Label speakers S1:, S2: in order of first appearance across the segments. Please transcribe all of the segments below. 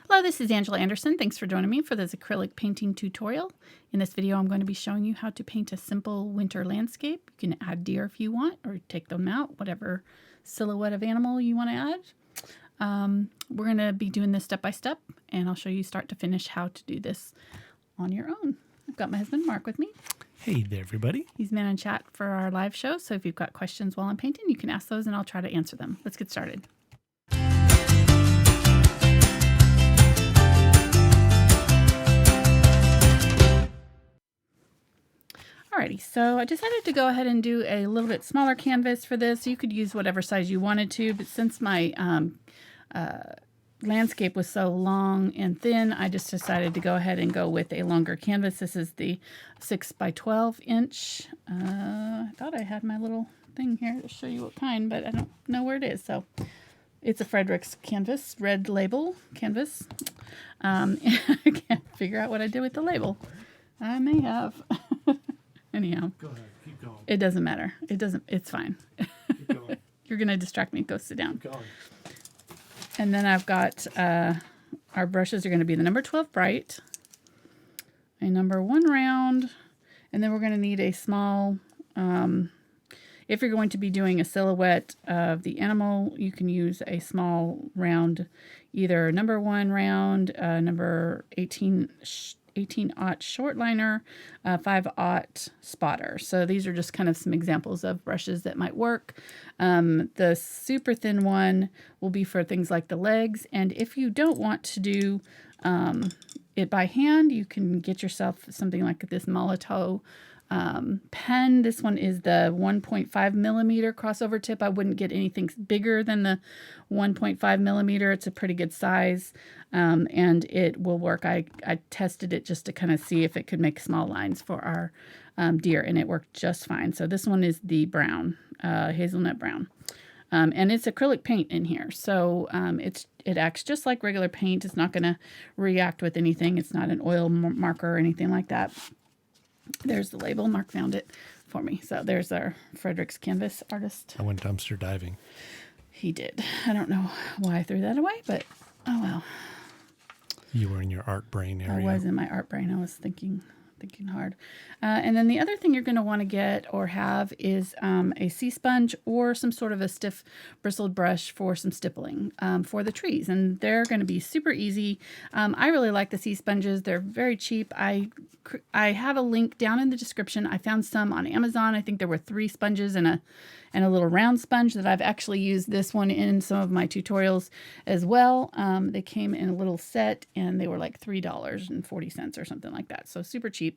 S1: Hello, this is Angela Anderson. Thanks for joining me for this acrylic painting tutorial. In this video, I'm going to be showing you how to paint a simple winter landscape. You can add deer if you want, or take them out, whatever silhouette of animal you want to add. We're going to be doing this step by step, and I'll show you start to finish how to do this on your own. I've got my husband, Mark, with me.
S2: Hey there, everybody.
S1: He's man in chat for our live show, so if you've got questions while I'm painting, you can ask those, and I'll try to answer them. Let's get started. Alrighty, so I decided to go ahead and do a little bit smaller canvas for this. You could use whatever size you wanted to, but since my landscape was so long and thin, I just decided to go ahead and go with a longer canvas. This is the 6 by 12 inch. I thought I had my little thing here to show you what kind, but I don't know where it is. So it's a Fredrix Canvas, red label canvas. I can't figure out what I did with the label. I may have. Anyhow,
S2: Go ahead, keep going.
S1: It doesn't matter. It's fine.
S2: Keep going.
S1: You're going to distract me. Go sit down.
S2: Keep going.
S1: And then I've got, our brushes are going to be the number 12 bright, a number 1 round, and then we're going to need a small, if you're going to be doing a silhouette of the animal, you can use a small round, either number 1 round, number 18-aught short liner, 5-aught spotter. So these are just kind of some examples of brushes that might work. The super thin one will be for things like the legs. And if you don't want to do it by hand, you can get yourself something like this Molotov pen. This one is the 1.5 millimeter crossover tip. I wouldn't get anything bigger than the 1.5 millimeter. It's a pretty good size, and it will work. I tested it just to kind of see if it could make small lines for our deer, and it worked just fine. So this one is the brown, hazelnut brown. And it's acrylic paint in here, so it acts just like regular paint. It's not going to react with anything. It's not an oil marker or anything like that. There's the label. Mark found it for me. So there's our Fredrix Canvas artist.
S2: I went dumpster diving.
S1: He did. I don't know why I threw that away, but oh well.
S2: You were in your art brain area.
S1: I was in my art brain. I was thinking hard. And then the other thing you're going to want to get or have is a sea sponge or some sort of a stiff bristled brush for some stippling for the trees. And they're going to be super easy. I really like the sea sponges. They're very cheap. I have a link down in the description. I found some on Amazon. I think there were 3 sponges and a little round sponge that I've actually used this one in some of my tutorials as well. They came in a little set and they were like $3.40 or something like that. So super cheap.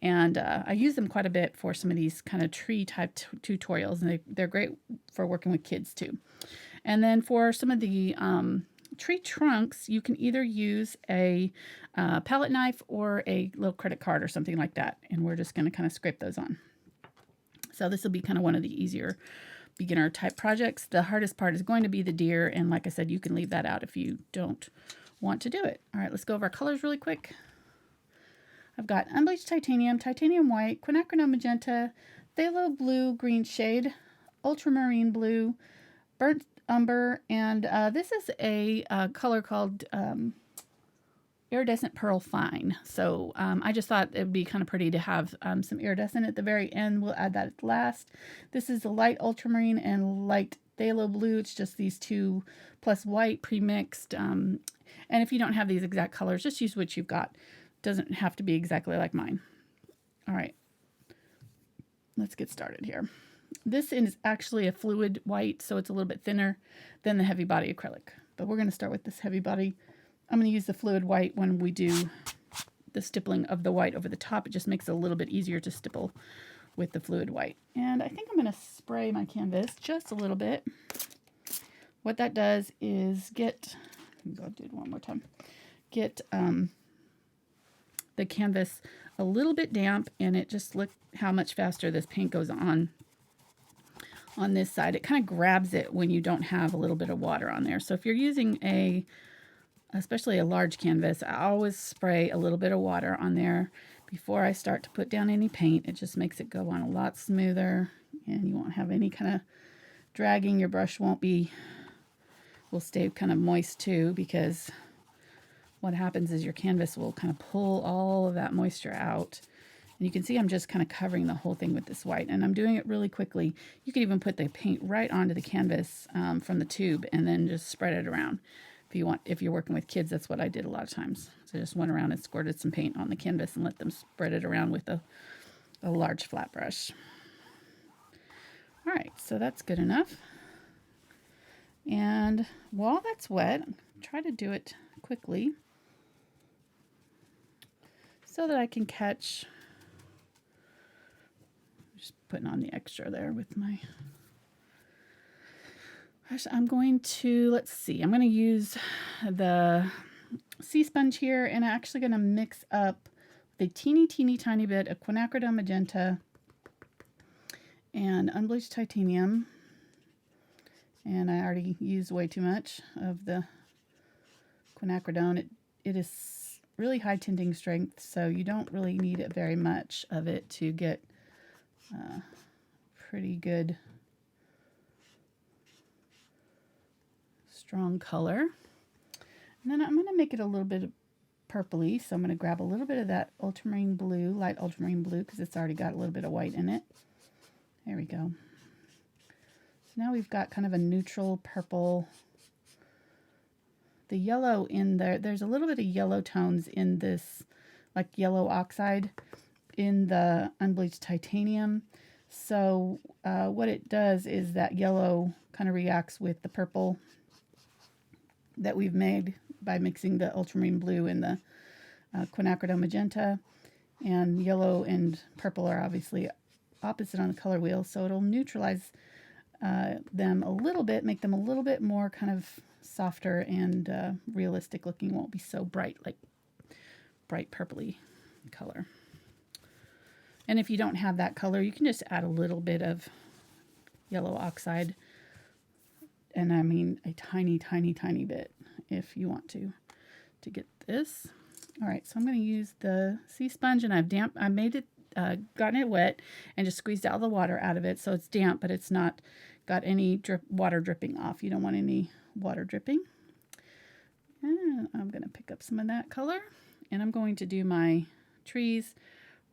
S1: And I use them quite a bit for some of these kind of tree type tutorials, and they're great for working with kids too. And then for some of the tree trunks, you can either use a palette knife or a little credit card or something like that. And we're just going to kind of scrape those on. So this will be kind of one of the easier beginner type projects. The hardest part is going to be the deer. And like I said, you can leave that out if you don't want to do it. All right, let's go over our colors really quick. I've got Unbleached Titanium, Titanium White, Quinacridone Magenta, Phthalo Blue Green Shade, Ultramarine Blue, Burnt Umber, and this is a color called Iridescent Pearl Fine. So I just thought it would be kind of pretty to have some iridescent at the very end. We'll add that at last. This is the light ultramarine and light phthalo blue. It's just these 2 plus white pre-mixed. And if you don't have these exact colors, just use what you've got. Doesn't have to be exactly like mine. All right, let's get started here. This is actually a fluid white, so it's a little bit thinner than the heavy body acrylic. But we're going to start with this heavy body. I'm going to use the fluid white when we do the stippling of the white over the top. It just makes it a little bit easier to stipple with the fluid white. And I think I'm going to spray my canvas just a little bit. What that does is get, I'll do it one more time, get the canvas a little bit damp, and it just look how much faster this paint goes on this side. It kind of grabs it when you don't have a little bit of water on there. So if you're using especially a large canvas, I always spray a little bit of water on there before I start to put down any paint. It just makes it go on a lot smoother, and you won't have any kind of dragging. Your brush will stay kind of moist too, because what happens is your canvas will kind of pull all of that moisture out. And you can see I'm just kind of covering the whole thing with this white, and I'm doing it really quickly. You can even put the paint right onto the canvas from the tube and then just spread it around. If you want, if you're working with kids, that's what I did a lot of times. So I just went around and squirted some paint on the canvas and let them spread it around with a large flat brush. All right, so that's good enough. And while that's wet, try to do it quickly so that I can catch. Just putting on the extra there with my brush. I'm going to, let's see, I'm going to use the sea sponge here, and I'm actually going to mix up the teeny tiny bit of Quinacridone Magenta and Unbleached Titanium. And I already used way too much of the quinacridone. It is really high tinting strength, so you don't really need it very much of it to get pretty good strong color. And then I'm going to make it a little bit purpley, so I'm going to grab a little bit of that ultramarine blue, light ultramarine blue, because it's already got a little bit of white in it. There we go. So now we've got kind of a neutral purple. The yellow in there, there's a little bit of yellow tones in this, like yellow oxide in the unbleached titanium. So what it does is that yellow kind of reacts with the purple that we've made by mixing the ultramarine blue and the quinacridone magenta. And yellow and purple are obviously opposite on the color wheel, so it'll neutralize them a little bit, make them a little bit more kind of softer and realistic looking. Won't be so bright, like bright purpley color. And if you don't have that color, you can just add a little bit of yellow oxide, and I mean a tiny bit if you want to get this. All right, so I'm going to use the sea sponge, and I made it, gotten it wet and just squeezed all the water out of it, so it's damp, but it's not got any water dripping off. You don't want any water dripping. And I'm going to pick up some of that color, and I'm going to do my trees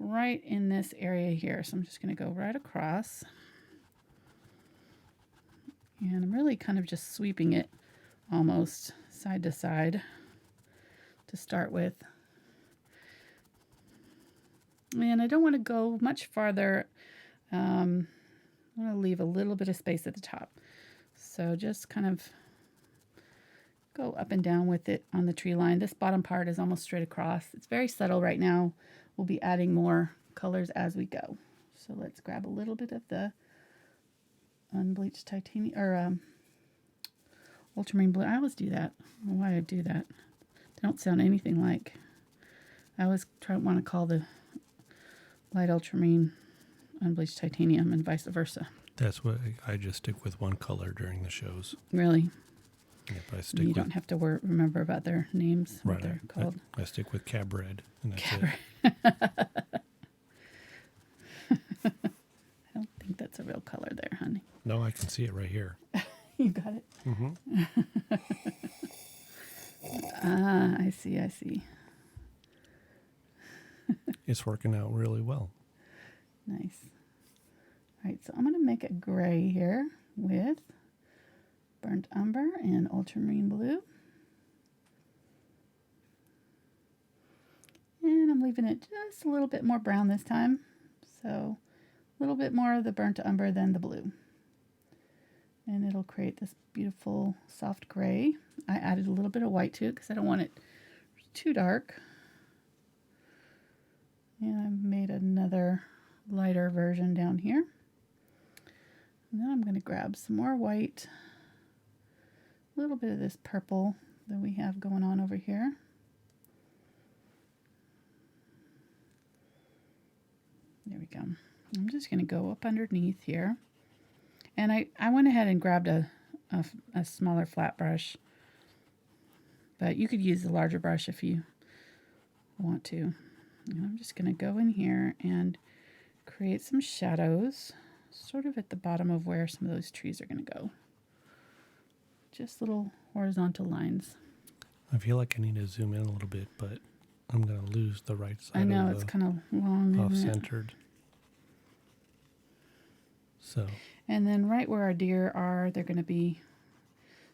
S1: right in this area here. So I'm just going to go right across, and I'm really kind of just sweeping it almost side to side to start with. And I don't want to go much farther. I want to leave a little bit of space at the top. So just kind of go up and down with it on the tree line. This bottom part is almost straight across. It's very subtle right now. We'll be adding more colors as we go. So let's grab a little bit of the unbleached titanium, or ultramarine blue. I always do that. I don't know why I do that. They don't sound anything like. I always want to call the light ultramarine unbleached titanium and vice versa.
S2: That's what I just stick with one color during the shows.
S1: Really?
S2: Yep, I stick
S1: you don't have to remember about their names,
S2: right,
S1: what they're called.
S2: I stick with cab red, and that's
S1: Cab
S2: it.
S1: I don't think that's a real color there, honey.
S2: No, I can see it right here.
S1: You got it?
S2: Mm-hmm.
S1: I see.
S2: It's working out really well.
S1: Nice. All right, so I'm going to make a gray here with burnt umber and ultramarine blue. And I'm leaving it just a little bit more brown this time. So a little bit more of the burnt umber than the blue. And it'll create this beautiful soft gray. I added a little bit of white to it because I don't want it too dark. And I made another lighter version down here. And then I'm going to grab some more white, a little bit of this purple that we have going on over here. There we go. I'm just going to go up underneath here. And I went ahead and grabbed a smaller flat brush. But you could use the larger brush if you want to. And I'm just going to go in here and create some shadows, sort of at the bottom of where some of those trees are going to go. Just little horizontal lines.
S2: I feel like I need to zoom in a little bit, but I'm going to lose the right side
S1: I know,
S2: of
S1: it's
S2: the
S1: kind of long, isn't it?
S2: off-centered. So,
S1: And then right where our deer are, they're going to be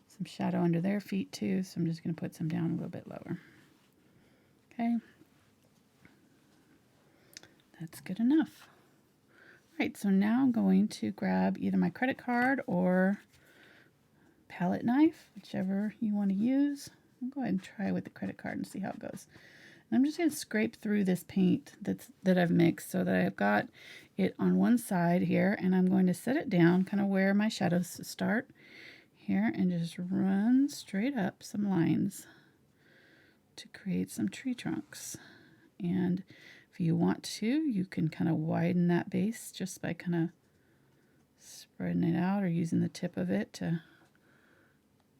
S1: some shadow under their feet too, so I'm just going to put some down a little bit lower. Okay. That's good enough. All right, so now I'm going to grab either my credit card or palette knife, whichever you want to use. I'll go ahead and try with the credit card and see how it goes. And I'm just going to scrape through this paint that I've mixed so that I've got it on one side here, and I'm going to set it down kind of where my shadows start here and just run straight up some lines to create some tree trunks. And if you want to, you can kind of widen that base just by kind of spreading it out or using the tip of it to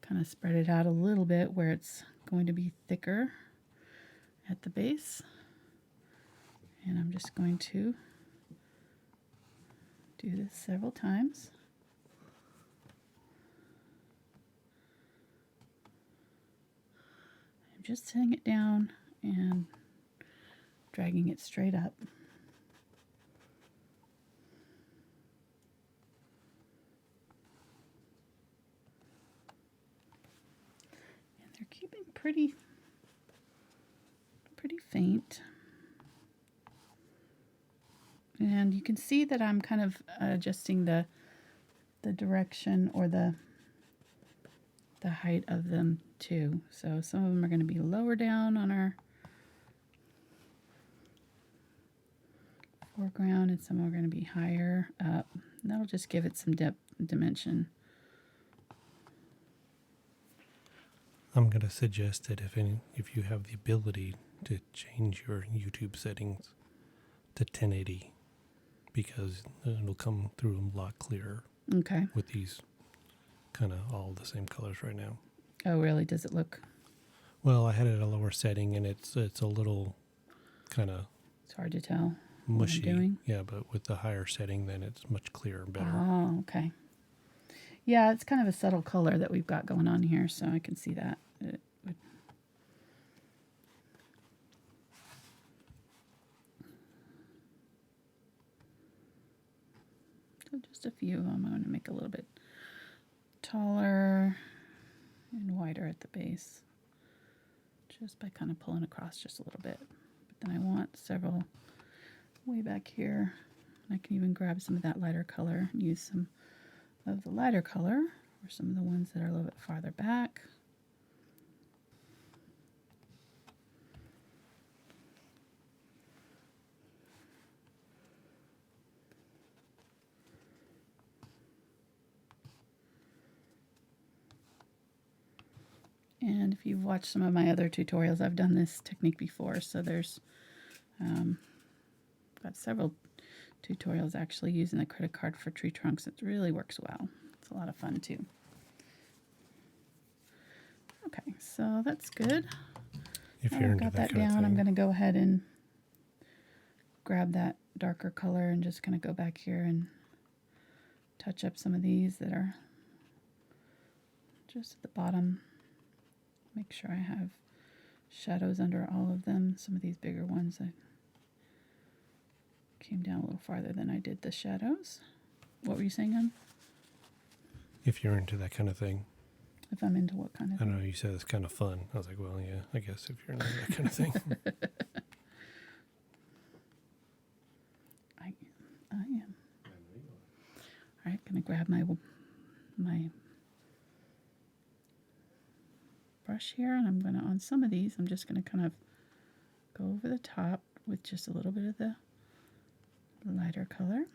S1: kind of spread it out a little bit where it's going to be thicker at the base. And I'm just going to do this several times. I'm just setting it down and dragging it straight up. And they're keeping pretty faint. And you can see that I'm kind of adjusting the direction or the height of them too. So some of them are going to be lower down on our foreground and some are going to be higher up. And that'll just give it some depth and dimension.
S2: I'm going to suggest that if you have the ability to change your YouTube settings to 1080, because it'll come through a lot clearer.
S1: Okay.
S2: With these kind of all the same colors right now.
S1: Oh, really? Does it look?
S2: Well, I had it at a lower setting, and it's a little kind of.
S1: It's hard to tell.
S2: Mushy.
S1: What I'm doing.
S2: Yeah, but with the higher setting, then it's much clearer and better.
S1: Oh, okay. Yeah, it's kind of a subtle color that we've got going on here, so I can see that. It would... So just a few of them. I'm going to make a little bit taller and wider at the base, just by kind of pulling across just a little bit. But then I want several way back here. I can even grab some of that lighter color and use some of the lighter color for some of the ones that are a little bit farther back. And if you've watched some of my other tutorials, I've done this technique before, so there's got several tutorials actually using the credit card for tree trunks. It really works well. It's a lot of fun too. Okay, so that's good.
S2: If you're into
S1: got
S2: that
S1: that
S2: kind of
S1: down,
S2: thing.
S1: I'm going to go ahead and grab that darker color and just kind of go back here and touch up some of these that are just at the bottom. Make sure I have shadows under all of them. Some of these bigger ones I came down a little farther than I did the shadows. What were you saying, hon?
S2: If you're into that kind of thing.
S1: If I'm into what kind of
S2: I
S1: thing?
S2: don't know, you said it's kind of fun. I was like, well, yeah, I guess if you're into that kind of thing.
S1: I am. All right, gonna grab my brush here, and I'm gonna, on some of these, I'm just gonna kind of go over the top with just a little bit of the lighter color.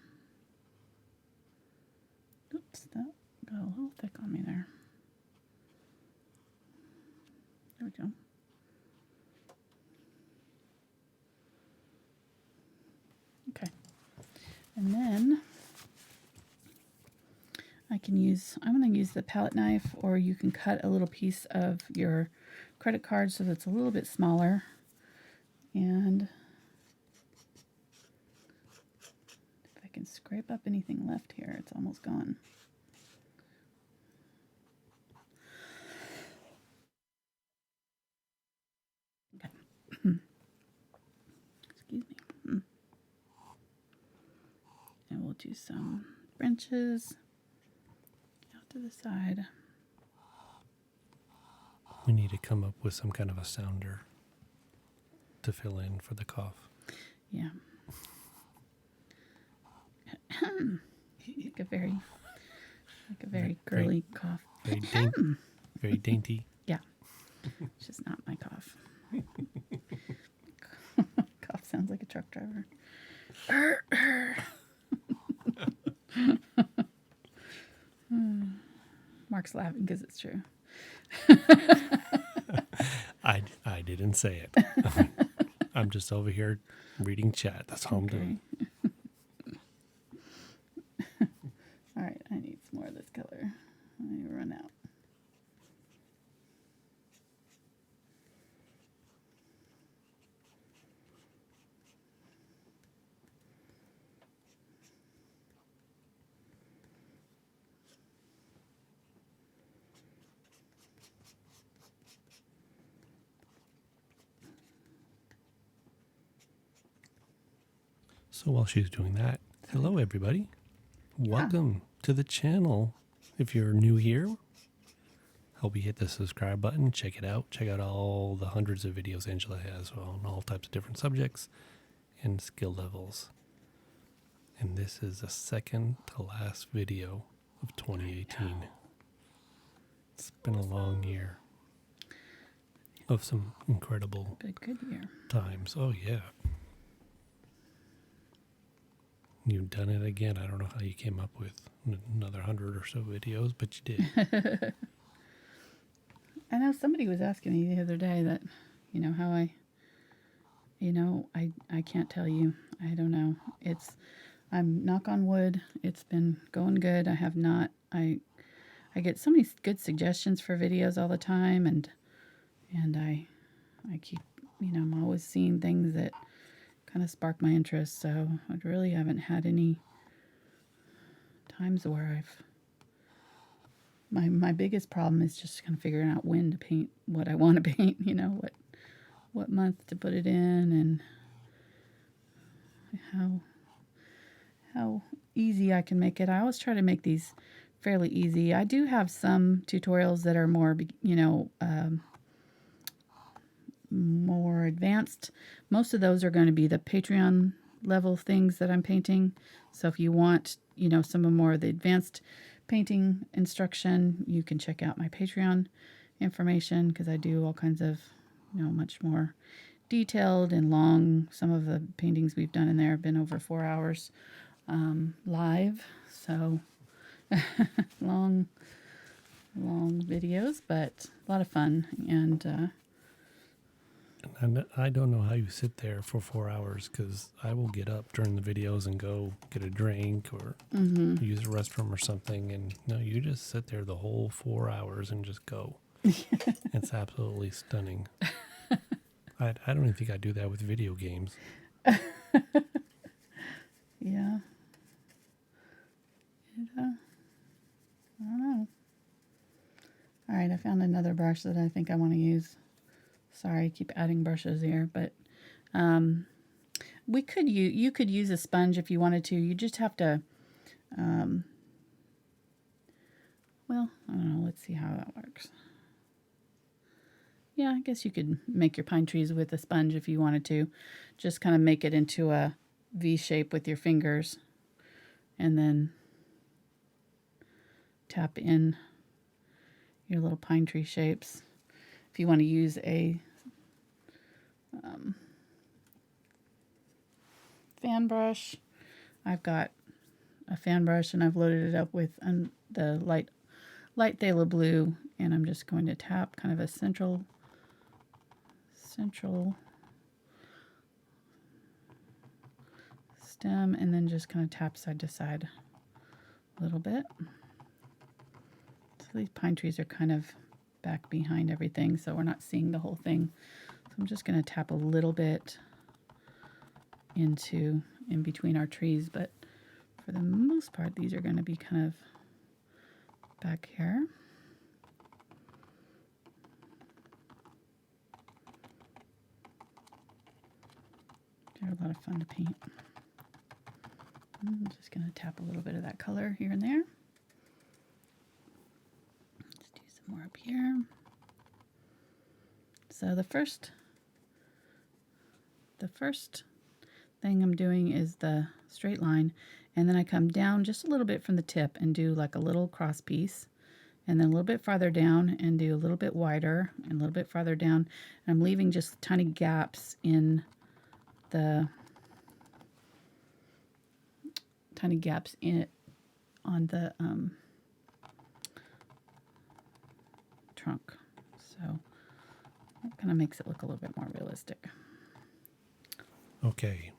S1: Oops, that got a little thick on me there. There we go. Okay. And then I'm going to use the palette knife, or you can cut a little piece of your credit card so that it's a little bit smaller. And if I can scrape up anything left here, it's almost gone. do some branches out to the side.
S2: We need to come up with some kind of a sounder to fill in for the cough.
S1: Yeah. like a very girly cough.
S2: Very dainty.
S1: Yeah. It's just not my cough. Cough sounds like a truck driver. Mark's laughing because it's true.
S2: I didn't say it. I'm just over here reading chat. That's all I'm doing.
S1: All right, I need some more of this color. I run out.
S2: So while she's doing that, hello everybody. Welcome to the channel. If you're new here, hope you hit the subscribe button. Check it out. Check out all the hundreds of videos Angela has on all types of different subjects and skill levels. And this is the second to last video of 2018. It's been a long year of some incredible
S1: Good year.
S2: times. Oh yeah. You've done it again. I don't know how you came up with another 100 or so videos, but you did.
S1: I know somebody was asking me the other day that, how I can't tell you. I don't know. I'm knock on wood. It's been going good. I get so many good suggestions for videos all the time, and I keep, I'm always seeing things that kind of spark my interest. So I really haven't had any times where my biggest problem is just kind of figuring out when to paint what I want to paint, what month to put it in, and how easy I can make it. I always try to make these fairly easy. I do have some tutorials that are more, more advanced. Most of those are going to be the Patreon level things that I'm painting. So if you want, some of more of the advanced painting instruction, you can check out my Patreon information, because I do all kinds of, much more detailed and long. Some of the paintings we've done in there have been over 4 hours live. So long videos, but a lot of fun.
S2: And I don't know how you sit there for 4 hours, because I will get up during the videos and go get a drink or use a restroom or something. And no, you just sit there the whole 4 hours and just go. It's absolutely stunning. I don't even think I do that with video games.
S1: Yeah. I don't know. All right, I found another brush that I think I want to use. Sorry, I keep adding brushes here, but you could use a sponge if you wanted to. You just have to, well, I don't know. Let's see how that works. Yeah, I guess you could make your pine trees with a sponge if you wanted to. Just kind of make it into a V shape with your fingers, and then tap in your little pine tree shapes. If you want to use a fan brush, I've got a fan brush and I've loaded it up with the light Phthalo blue, and I'm just going to tap kind of a central stem, and then just kind of tap side to side a little bit. So these pine trees are kind of back behind everything, so we're not seeing the whole thing. So I'm just going to tap a little bit in between our trees, but for the most part, these are going to be kind of back here. They're a lot of fun to paint. I'm just going to tap a little bit of that color here and there. Let's do some more up here. So the first thing I'm doing is the straight line, and then I come down just a little bit from the tip and do like a little cross piece, and then a little bit farther down and do a little bit wider and a little bit farther down. And I'm leaving just tiny gaps in the on the trunk. So that kind of makes it look a little bit more realistic.
S2: Okay.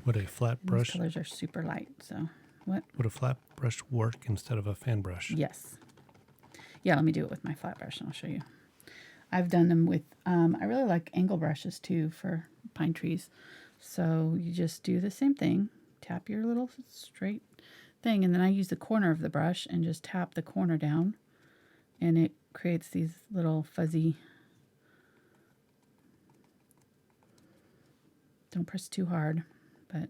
S2: Would a flat brush?
S1: These colors are super light. So what?
S2: Would a flat brush work instead of a fan brush?
S1: Yes. Yeah, let me do it with my flat brush and I'll show you. I've done them with, I really like angle brushes too for pine trees. So you just do the same thing. Tap your little straight thing, and then I use the corner of the brush and just tap the corner down, and it creates these little fuzzy. Don't press too hard, but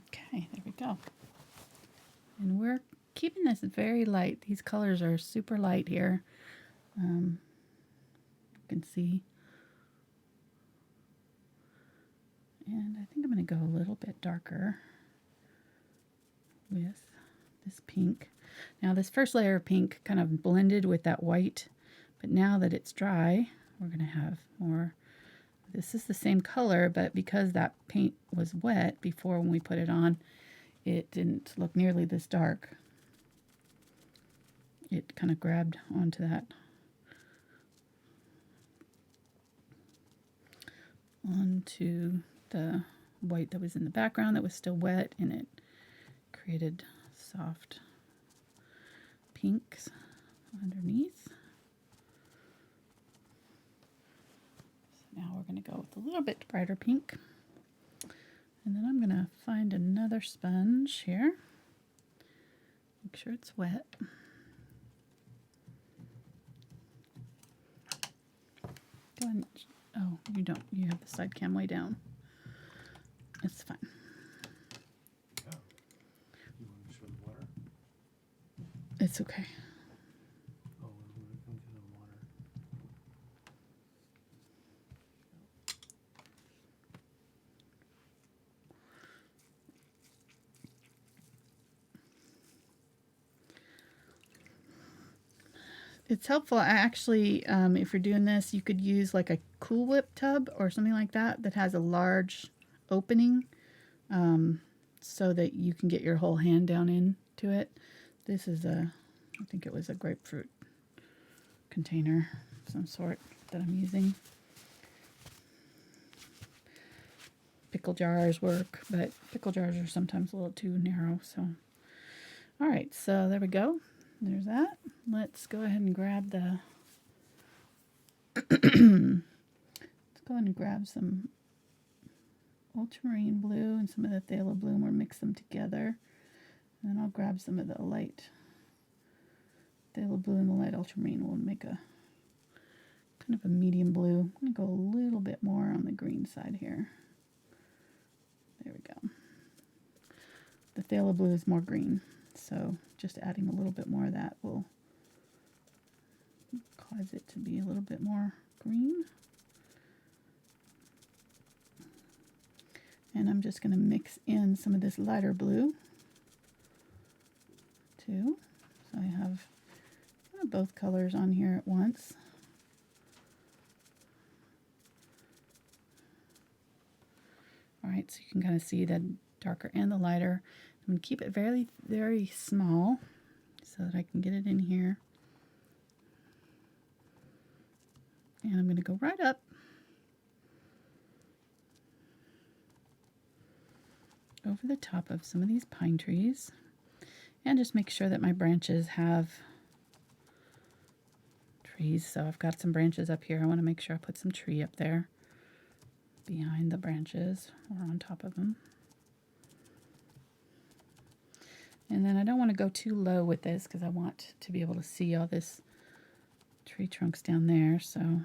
S1: okay, there we go. And we're keeping this very light. These colors are super light here. You can see. And I think I'm going to go a little bit darker with this pink. Now this first layer of pink kind of blended with that white, but now that it's dry, we're going to have more. This is the same color, but because that paint was wet before when we put it on, it didn't look nearly this dark. It kind of grabbed onto that. Onto the white that was in the background that was still wet, and it created soft pinks underneath. So now we're going to go with a little bit brighter pink. And then I'm going to find another sponge here. Make sure it's wet. Go ahead and, oh, you don't. You have the side cam way down. It's fine.
S2: Yeah. You want to show the water?
S1: It's okay.
S2: Oh, we're going to get the water.
S1: It's helpful. I actually, if you're doing this, you could use like a Cool Whip tub or something like that that has a large opening, so that you can get your whole hand down into it. This is I think it was a grapefruit container of some sort that I'm using. Pickle jars work, but pickle jars are sometimes a little too narrow. So, all right, so there we go. There's that. Let's go ahead and grab the let's go ahead and grab some Ultramarine Blue and some of the Phthalo Blue, and we'll mix them together. And then I'll grab some of the light Phthalo Blue and the light Ultramarine. We'll make a kind of a medium blue. I'm going to go a little bit more on the green side here. There we go. The Phthalo Blue is more green, so just adding a little bit more of that will cause it to be a little bit more green. And I'm just going to mix in some of this lighter blue too. So I have both colors on here at once. All right, so you can kind of see the darker and the lighter. I'm going to keep it very, very small so that I can get it in here. And I'm going to go right up over the top of some of these pine trees and just make sure that my branches have trees. So I've got some branches up here. I want to make sure I put some tree up there behind the branches or on top of them. And then I don't want to go too low with this because I want to be able to see all this tree trunks down there. So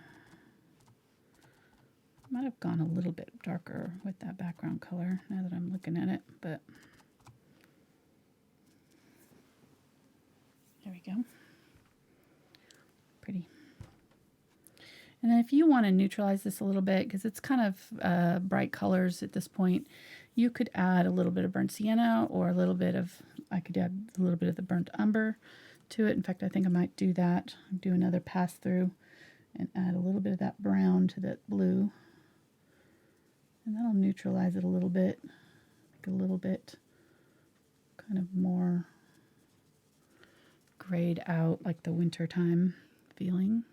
S1: Might have gone a little bit darker with that background color now that I'm looking at it, but there we go. Pretty. And then if you want to neutralize this a little bit, because it's kind of bright colors at this point, you could add a little bit of burnt sienna or a little bit of, I could add a little bit of the burnt umber to it. In fact, I think I might do that. Do another pass through and add a little bit of that brown to that blue. And that'll neutralize it a little bit, make it a little bit kind of more grayed out, like the wintertime feeling.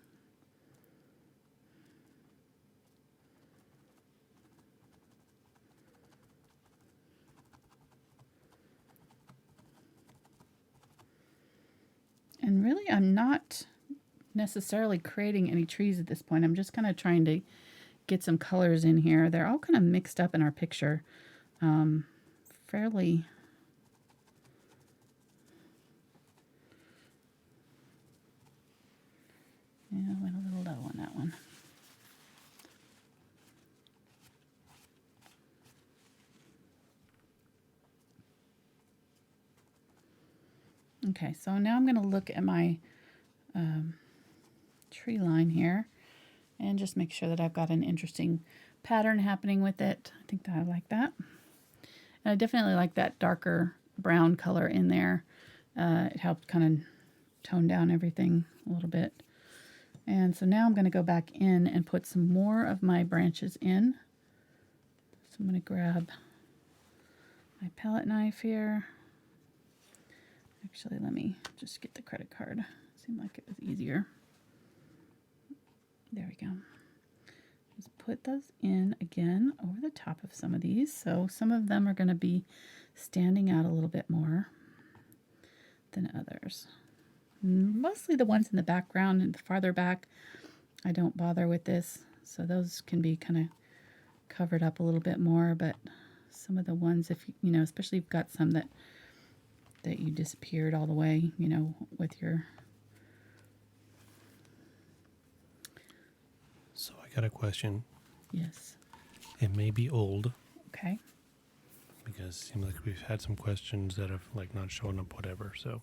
S1: And really, I'm not necessarily creating any trees at this point. I'm just kind of trying to get some colors in here. They're all kind of mixed up in our picture. Fairly... Yeah, I went a little low on that one. Okay, so now I'm going to look at my tree line here and just make sure that I've got an interesting pattern happening with it. I think that I like that. And I definitely like that darker brown color in there. It helped kind of tone down everything a little bit. And so now I'm going to go back in and put some more of my branches in. So I'm going to grab my palette knife here. Actually, let me just get the credit card. Seemed like it was easier. There we go. Just put those in again over the top of some of these. So some of them are going to be standing out a little bit more than others. Mostly the ones in the background and the farther back, I don't bother with this. So those can be kind of covered up a little bit more. But some of the ones, if you know, especially if you've got some that you disappeared all the way, you know, with your...
S2: So I got a question.
S1: Yes.
S2: It may be old.
S1: Okay.
S2: Because it seems like we've had some questions that have like not shown up, whatever. So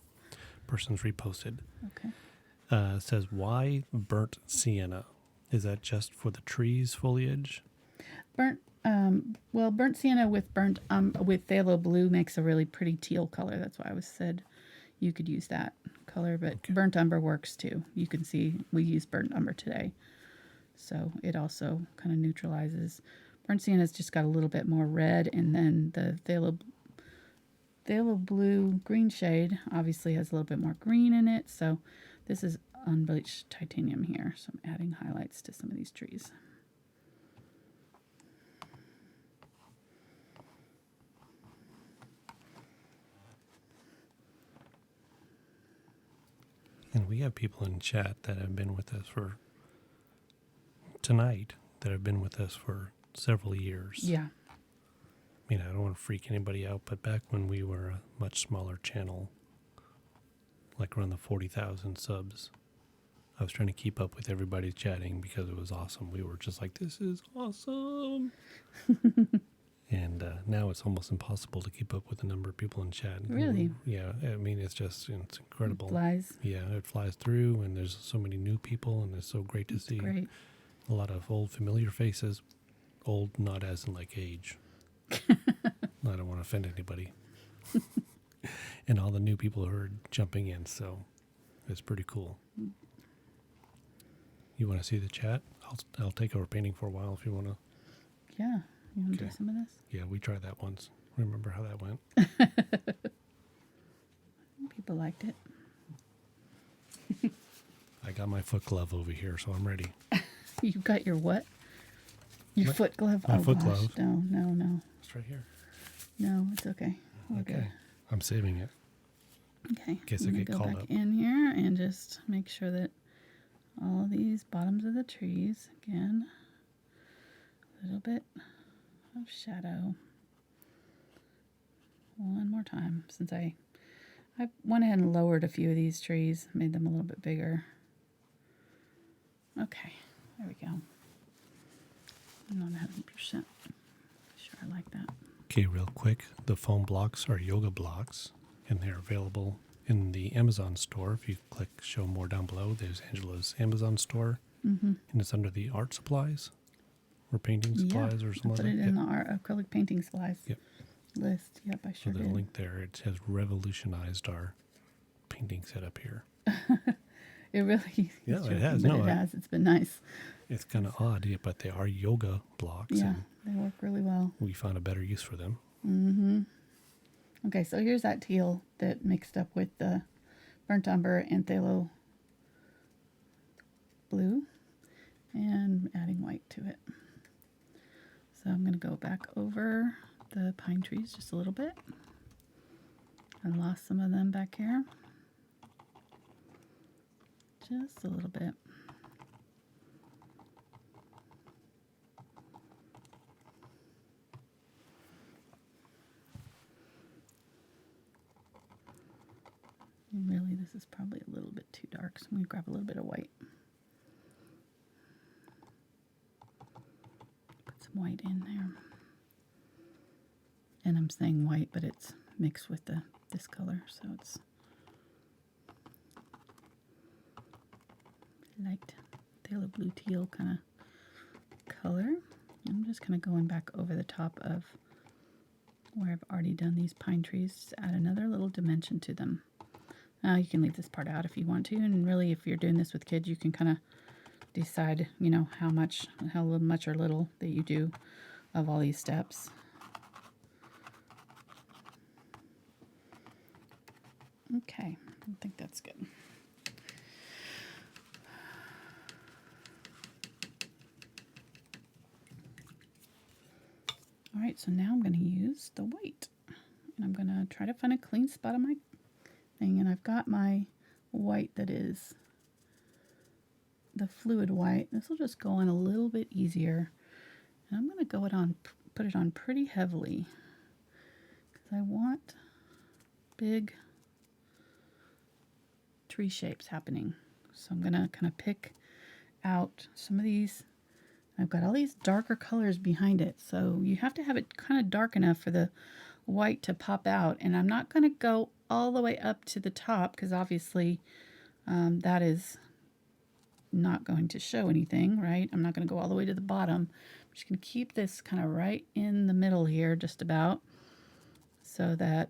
S2: person's reposted.
S1: Okay.
S2: Says, why burnt sienna? Is that just for the trees foliage?
S1: Burnt sienna with with phthalo blue makes a really pretty teal color. That's why I said you could use that color, but
S2: Okay.
S1: burnt umber works too. You can see we use burnt umber today, so it also kind of neutralizes. Burnt sienna's just got a little bit more red, and then the phthalo blue green shade obviously has a little bit more green in it. So this is unbleached titanium here. So I'm adding highlights to some of these trees.
S2: And we have people in chat that have been with us for tonight, that have been with us for several years.
S1: Yeah.
S2: I mean, I don't want to freak anybody out, but back when we were a much smaller channel, like around the 40,000 subs, I was trying to keep up with everybody chatting because it was awesome. We were just like, this is awesome. And now it's almost impossible to keep up with the number of people in chat.
S1: Really?
S2: Yeah, I mean, it's incredible.
S1: It flies.
S2: Yeah, it flies through, and there's so many new people, and it's so great to see.
S1: Great.
S2: A lot of old familiar faces. Old, not as in like age. I don't want to offend anybody. And all the new people who are jumping in, so it's pretty cool. You want to see the chat? I'll take over painting for a while if you want to.
S1: Yeah. You want to
S2: Okay.
S1: do some of this?
S2: Yeah, we tried that once. Remember how that went?
S1: People liked it.
S2: I got my foot glove over here, so I'm ready.
S1: You got your what? Your
S2: What?
S1: foot glove?
S2: My
S1: Oh,
S2: foot
S1: gosh.
S2: glove.
S1: No.
S2: It's right here.
S1: No, it's okay. We're
S2: Okay.
S1: good.
S2: I'm saving it.
S1: Okay.
S2: Guess I
S1: I'm gonna
S2: get
S1: go
S2: called
S1: back
S2: up.
S1: in here and just make sure that all these bottoms of the trees, again, a little bit of shadow. One more time, since I went ahead and lowered a few of these trees, made them a little bit bigger. Okay, there we go. I'm not 100% sure I like that.
S2: Okay, real quick, the foam blocks are yoga blocks, and they're available in the Amazon store. If you click show more down below, there's Angela's Amazon store, and it's under the art supplies or painting supplies or something
S1: put
S2: like
S1: it
S2: that.
S1: in the art acrylic painting supplies
S2: Yep.
S1: list. Yep, I
S2: So
S1: sure
S2: the
S1: did.
S2: link there, it has revolutionized our painting setup here.
S1: It really
S2: Yeah,
S1: is
S2: it
S1: joking,
S2: has.
S1: but
S2: No,
S1: it has. It's been nice.
S2: It's kind of odd, yeah, but they are yoga blocks,
S1: Yeah,
S2: and
S1: they work really well.
S2: we found a better use for them.
S1: Okay, so here's that teal that mixed up with the burnt umber and phthalo blue, and adding white to it. So I'm going to go back over the pine trees just a little bit. I lost some of them back here. Just a little bit. And really, this is probably a little bit too dark, so I'm going to grab a little bit of white. Put some white in there. And I'm saying white, but it's mixed with this color, so it's light phthalo blue teal kind of color. I'm just kind of going back over the top of where I've already done these pine trees to add another little dimension to them. You can leave this part out if you want to, and really if you're doing this with kids, you can kind of decide, you know, how much or little that you do of all these steps. Okay, I think that's good. All right, so now I'm going to use the white, and I'm going to try to find a clean spot on my thing, and I've got my white that is the fluid white. This will just go on a little bit easier, and I'm going to put it on pretty heavily because I want big tree shapes happening. So I'm going to kind of pick out some of these. I've got all these darker colors behind it, so you have to have it kind of dark enough for the white to pop out. And I'm not going to go all the way up to the top because obviously that is not going to show anything, right? I'm not going to go all the way to the bottom. I'm just going to keep this kind of right in the middle here, just about, so that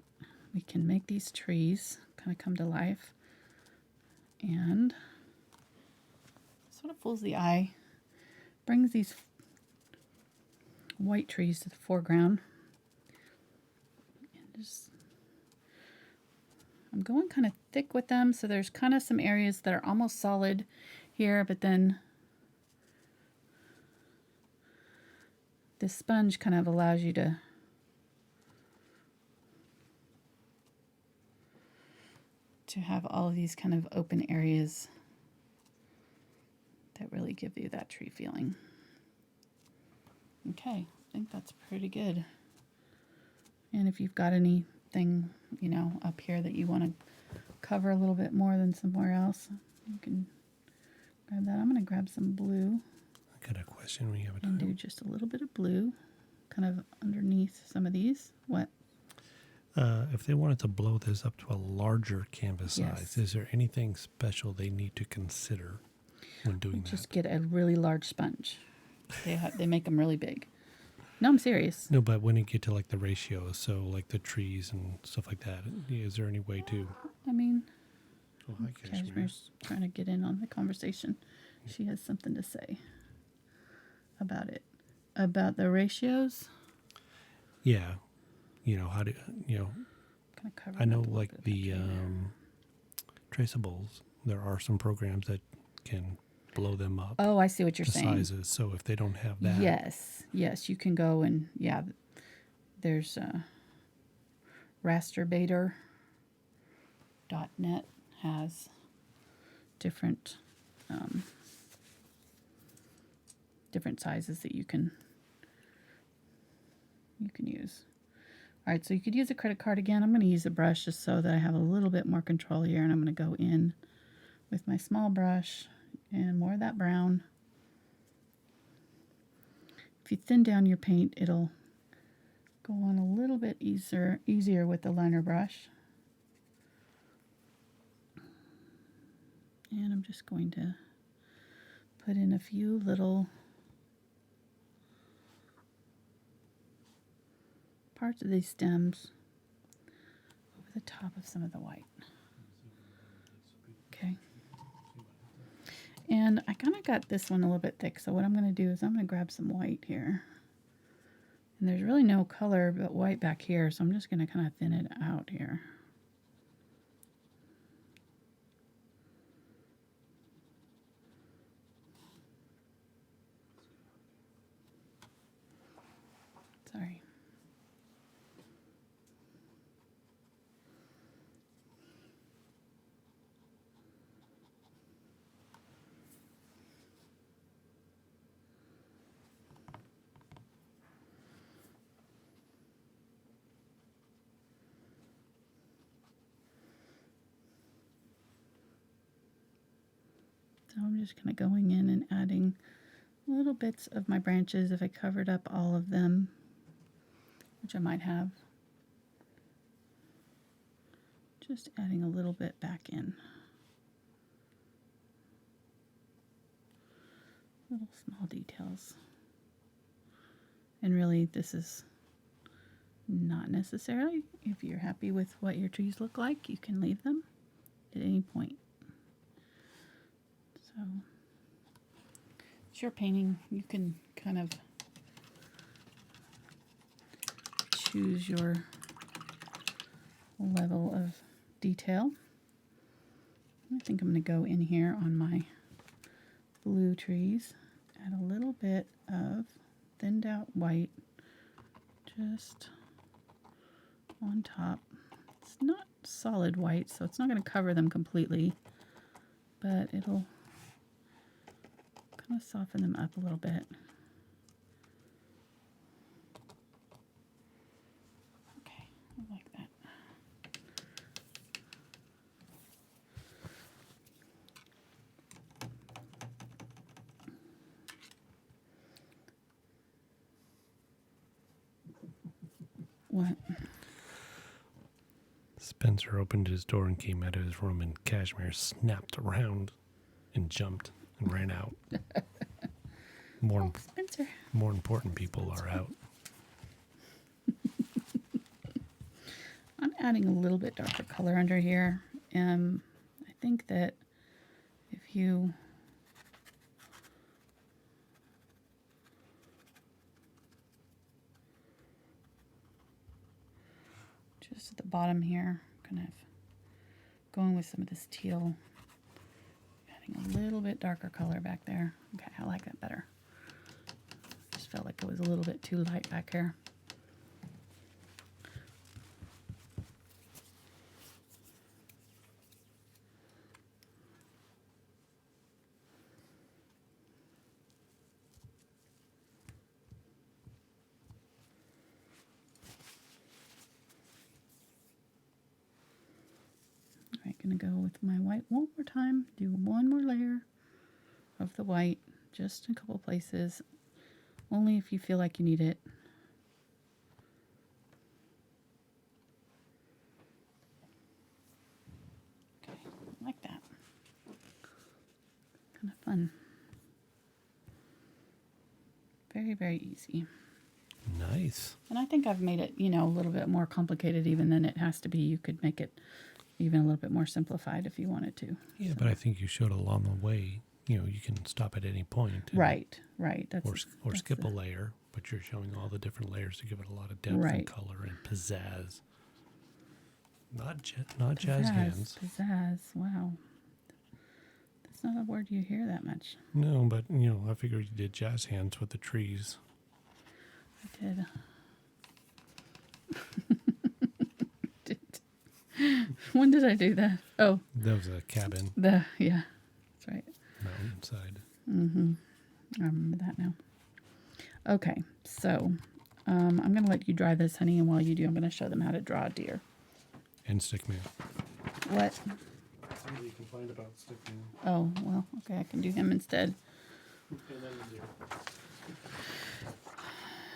S1: we can make these trees kind of come to life. And sort of fools the eye. Brings these white trees to the foreground. And just, I'm going kind of thick with them, so there's kind of some areas that are almost solid here, but then this sponge kind of allows you to have all of these kind of open areas that really give you that tree feeling. Okay, I think that's pretty good. And if you've got anything, you know, up here that you want to cover a little bit more than somewhere else, you can grab that. I'm going to grab some blue.
S2: I got a question when you have a
S1: And
S2: time.
S1: do just a little bit of blue kind of underneath some of these. What?
S2: If they wanted to blow this up to a larger canvas
S1: Yes.
S2: size, is there anything special they need to consider when doing
S1: Just
S2: that?
S1: get a really large sponge. They make them really big. No, I'm serious.
S2: No, but when you get to like the ratios, so like the trees and stuff like that, is there any way to?
S1: I mean,
S2: Oh, hi, Cashmere.
S1: Cashmere's trying to get in on the conversation. She has something to say about it. About the ratios.
S2: Yeah, you know how to, you know,
S1: Kind of cover
S2: I
S1: it
S2: know
S1: up a little
S2: like
S1: bit
S2: the
S1: back here.
S2: traceables. There are some programs that can blow them up
S1: Oh, I see what you're
S2: to
S1: saying.
S2: sizes. So if they don't have that,
S1: Yes, you can go and there's rasterbaiter.net has different sizes that you can use. All right, so you could use a credit card again. I'm going to use a brush just so that I have a little bit more control here, and I'm going to go in with my small brush and more of that brown. if you thin down your paint, it'll go on a little bit easier with the liner brush. And I'm just going to put in a few little parts of these stems over the top of some of the white. Okay. And I kind of got this one a little bit thick, so what I'm going to do is I'm going to grab some white here. And there's really no color but white back here, so I'm just going to kind of thin it out here. Sorry. So I'm just kind of going in and adding little bits of my branches if I covered up all of them, which I might have. Just adding a little bit back in. Little small details. And really, this is not necessary. If you're happy with what your trees look like, you can leave them at any point. So, it's your painting. You can kind of choose your level of detail. I think I'm going to go in here on my blue trees, add a little bit of thinned out white just on top. It's not solid white, so it's not going to cover them completely, but it'll kind of soften them up a little bit. Okay, I like that. What?
S2: Spencer opened his door and came out of his room, and Cashmere snapped around and jumped and ran out.
S1: Spencer.
S2: More important people are out.
S1: I'm adding a little bit darker color under here. I think that if you just at the bottom here, kind of going with some of this teal, adding a little bit darker color back there. Okay, I like that better. Just felt like it was a little bit too light back here. Going to go with my white one more time, do one more layer of the white, just in a couple places, only if you feel like you need it. Okay, like that. Kind of fun. Very, very easy.
S2: Nice.
S1: And I think I've made it, a little bit more complicated even than it has to be. You could make it even a little bit more simplified if you wanted to.
S2: Yeah,
S1: So.
S2: but I think you showed along the way, you can stop at any point.
S1: Right.
S2: Or skip a layer, but you're showing all the different layers to give it a lot of depth and color and pizzazz. Not jazz hands.
S1: Pizzazz, wow. That's not a word you hear that much.
S2: No, but, I figured you did jazz hands with the trees.
S1: I did. When did I do that? Oh.
S2: That was a cabin.
S1: Yeah, that's right.
S2: Mountainside.
S1: Mm-hmm. I remember that now. Okay, so I'm going to let you dry this, honey, and while you do, I'm going to show them how to draw a deer.
S2: And Stickman.
S1: What?
S2: Somebody complained about Stickman.
S1: Oh, well, okay, I can do him instead.
S2: And then the deer.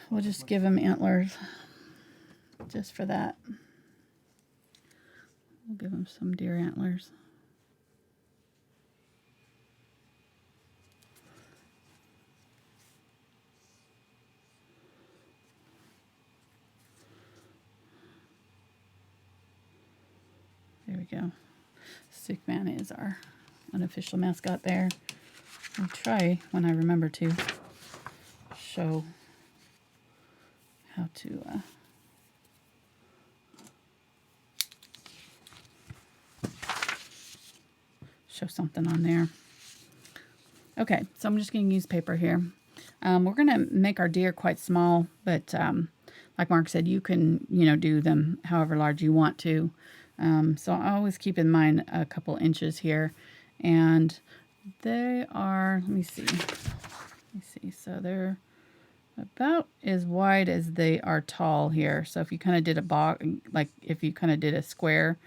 S1: We'll just give him antlers just for that. We'll give him some deer antlers. There we go. Stickman is our unofficial mascot there. I'll try, when I remember to, show how to show something on there. Okay, so I'm just going to use paper here. We're going to make our deer quite small, but like Mark said, you can, do them however large you want to. So I always keep in mind a couple inches here, and they are, let me see, so they're about as wide as they are tall here. So if you kind of did a box, like if you kind of did a square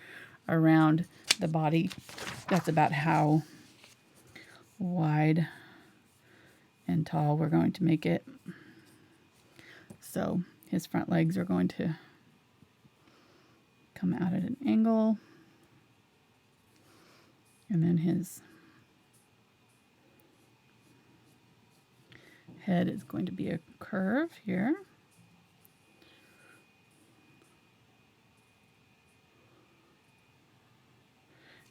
S1: around the body, that's about how wide and tall we're going to make it. So his front legs are going to come out at an angle, and then his head is going to be a curve here.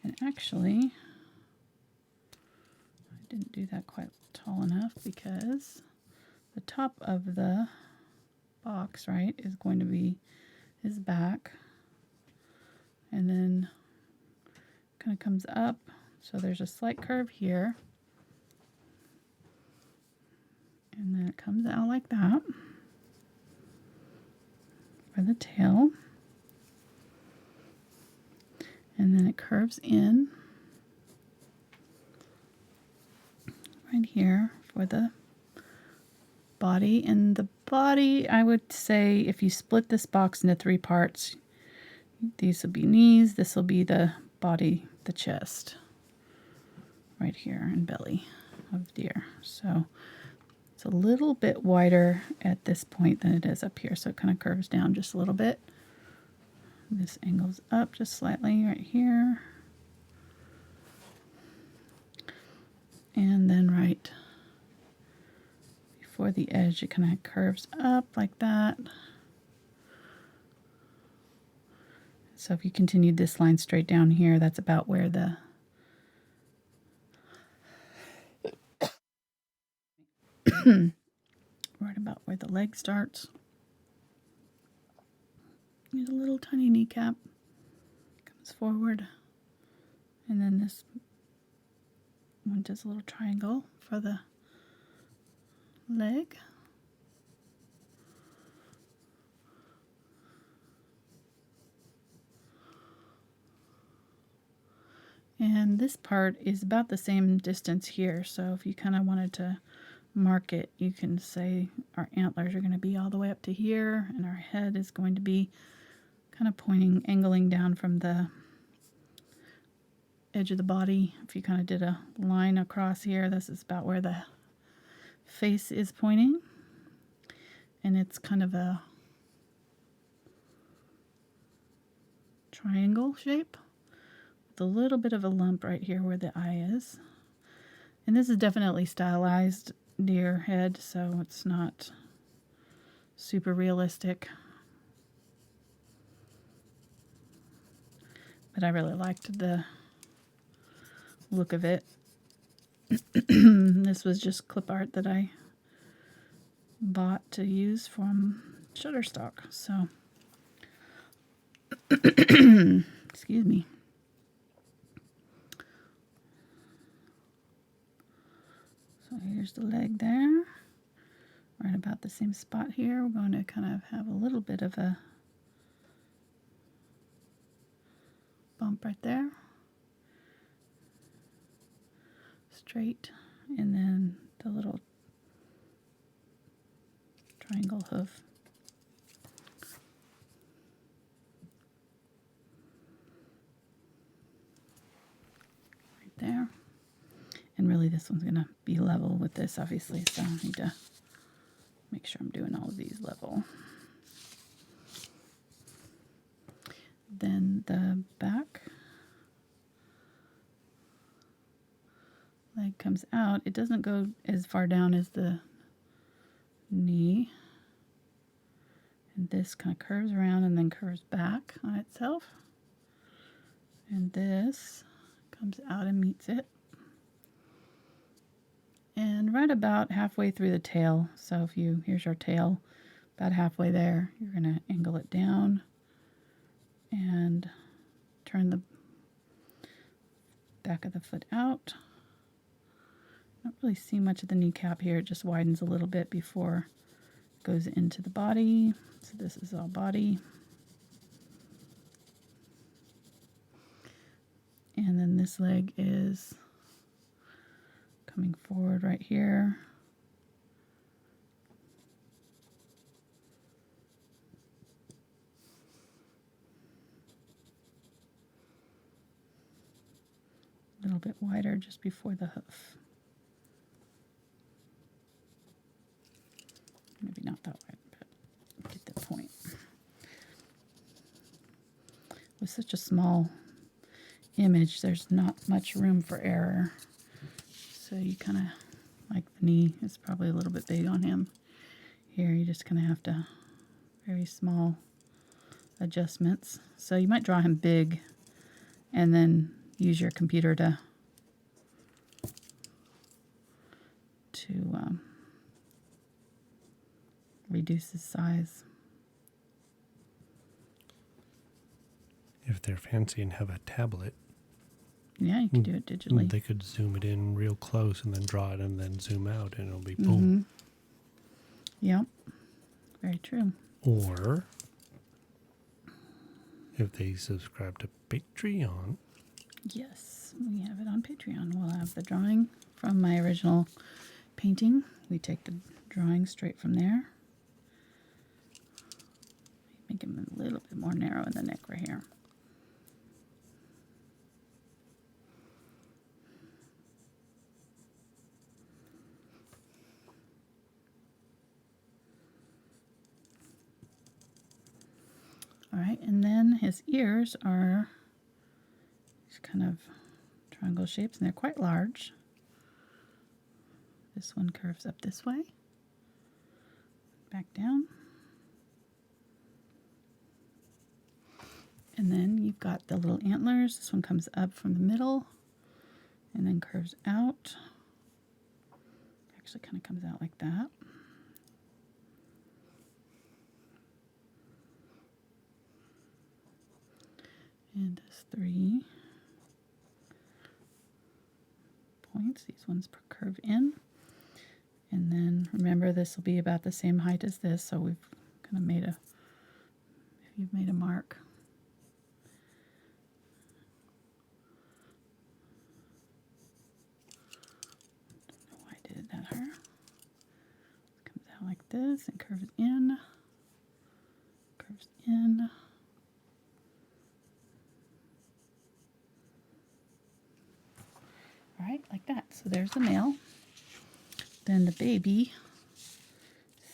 S1: And actually, I didn't do that quite tall enough, because the top of the box, right, is going to be his back, and then kind of comes up, so there's a slight curve here, and then it comes out like that for the tail, and then it curves in right here for the body. And the body, I would say, if you split this box into 3 parts, these will be knees, this will be the body, the chest, right here, and belly of deer. So it's a little bit wider at this point than it is up here, so it kind of curves down just a little bit. This angles up just slightly right here. And then right before the edge, it kind of curves up like that. So if you continued this line straight down here, that's about where the right about where the leg starts. There's a little tiny kneecap, comes forward, and then this one does a little triangle for the leg. And this part is about the same distance here, so if you kind of wanted to mark it, you can say our antlers are going to be all the way up to here, and our head is going to be kind of pointing, angling down from the edge of the body. If you kind of did a line across here, this is about where the face is pointing, and it's kind of a triangle shape with a little bit of a lump right here where the eye is. And this is definitely stylized deer head, so it's not super realistic, but I really liked the look of it. This was just clip art that I bought to use from Shutterstock, so excuse me. So here's the leg there, right about the same spot here. We're going to kind of have a little bit of a bump right there, straight, and then the little triangle hoof. Right there. And really this one's going to be level with this, obviously, so I need to Make sure I'm doing all of these level. Then the back leg comes out. It doesn't go as far down as the knee. And this kind of curves around and then curves back on itself. And this comes out and meets it. And right about halfway through the tail, so if you, here's our tail, about halfway there, you're going to angle it down and turn the back of the foot out. Don't really see much of the kneecap here, it just widens a little bit before it goes into the body. So this is all body. And then this leg is coming forward right here. A little bit wider just before the hoof. Maybe not that wide, but get the point. With such a small image, there's not much room for error. So you kind of, like the knee is probably a little bit big on him. Here you just kind of have to, very small adjustments. So you might draw him big and then use your computer to reduce his size.
S2: If they're fancy and have a tablet,
S1: yeah, you can do it digitally.
S2: They could zoom it in real close and then draw it and then zoom out and it'll be boom.
S1: Yep, very true.
S2: Or if they subscribe to Patreon.
S1: Yes, we have it on Patreon. We'll have the drawing from my original painting. We take the drawing straight from there. Make him a little bit more narrow in the neck right here. All right, and then his ears are these kind of triangle shapes, and they're quite large. This one curves up this way, back down. And then you've got the little antlers. This one comes up from the middle and then curves out. Actually kind of comes out like that. And does 3 points. These ones curve in. And then remember, this will be about the same height as this, so we've kind of made a, if you've made a mark. Don't know why I did it that hard. It comes out like this and curves in, curves in. All right, like that. So there's the male. Then the baby,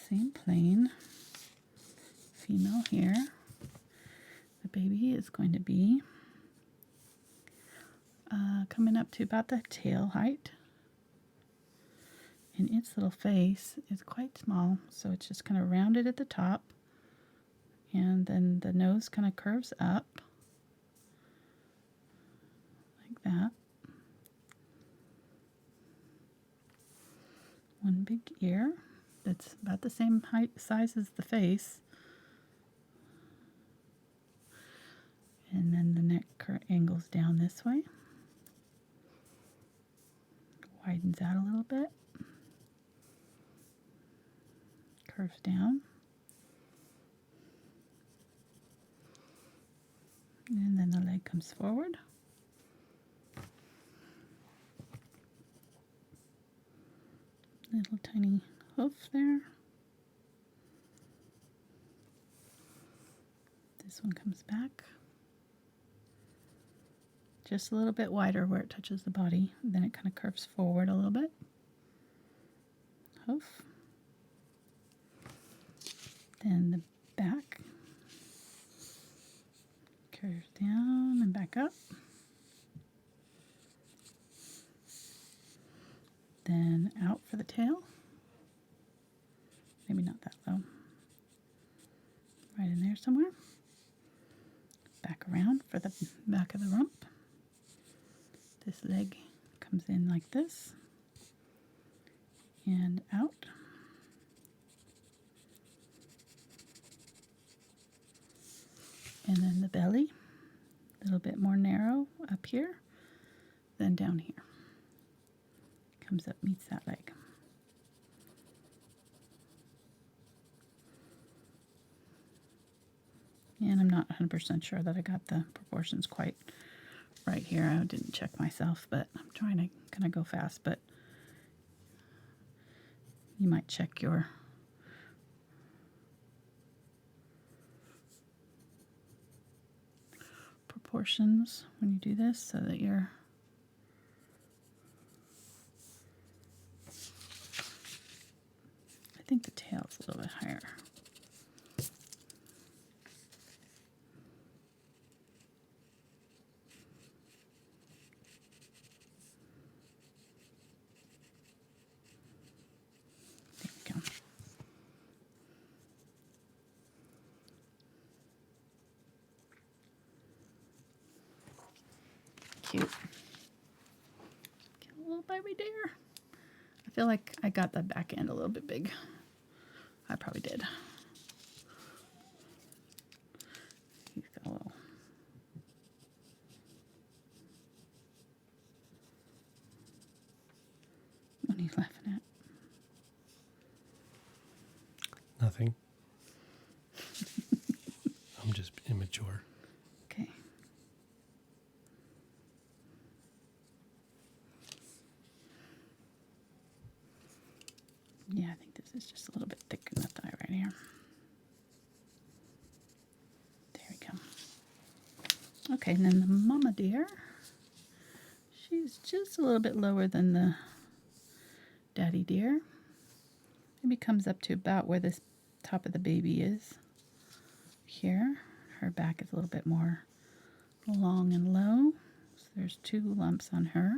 S1: same plane, female here. The baby is going to be coming up to about the tail height. And its little face is quite small, so it's just kind of rounded at the top. And then the nose kind of curves up like that. One big ear that's about the same size as the face. And then the neck angles down this way. Widens out a little bit. Curves down. And then the leg comes forward. Little tiny hoof there. This one comes back. Just a little bit wider where it touches the body. And then it kind of curves forward a little bit. Hoof. Then the back curves down and back up. Then out for the tail. Maybe not that low. Right in there somewhere. Back around for the back of the rump. This leg comes in like this. And out. And then the belly, a little bit more narrow up here than down here. Comes up, meets that leg. And I'm not 100% sure that I got the proportions quite right here. I didn't check myself, but I'm trying to kind of go fast, but you might check your proportions when you do this so that you're I think the tail's a little bit higher. There we go. Cute. Cute little baby deer. I feel like I got the back end a little bit big. I probably did. He's got a little. What are you laughing at?
S2: Nothing. I'm just immature.
S1: Okay. Yeah, I think this is just a little bit thick in the thigh right here. There we go. Okay, and then the mama deer. She's just a little bit lower than the daddy deer. Maybe comes up to about where this top of the baby is. Here, her back is a little bit more long and low. So there's 2 lumps on her.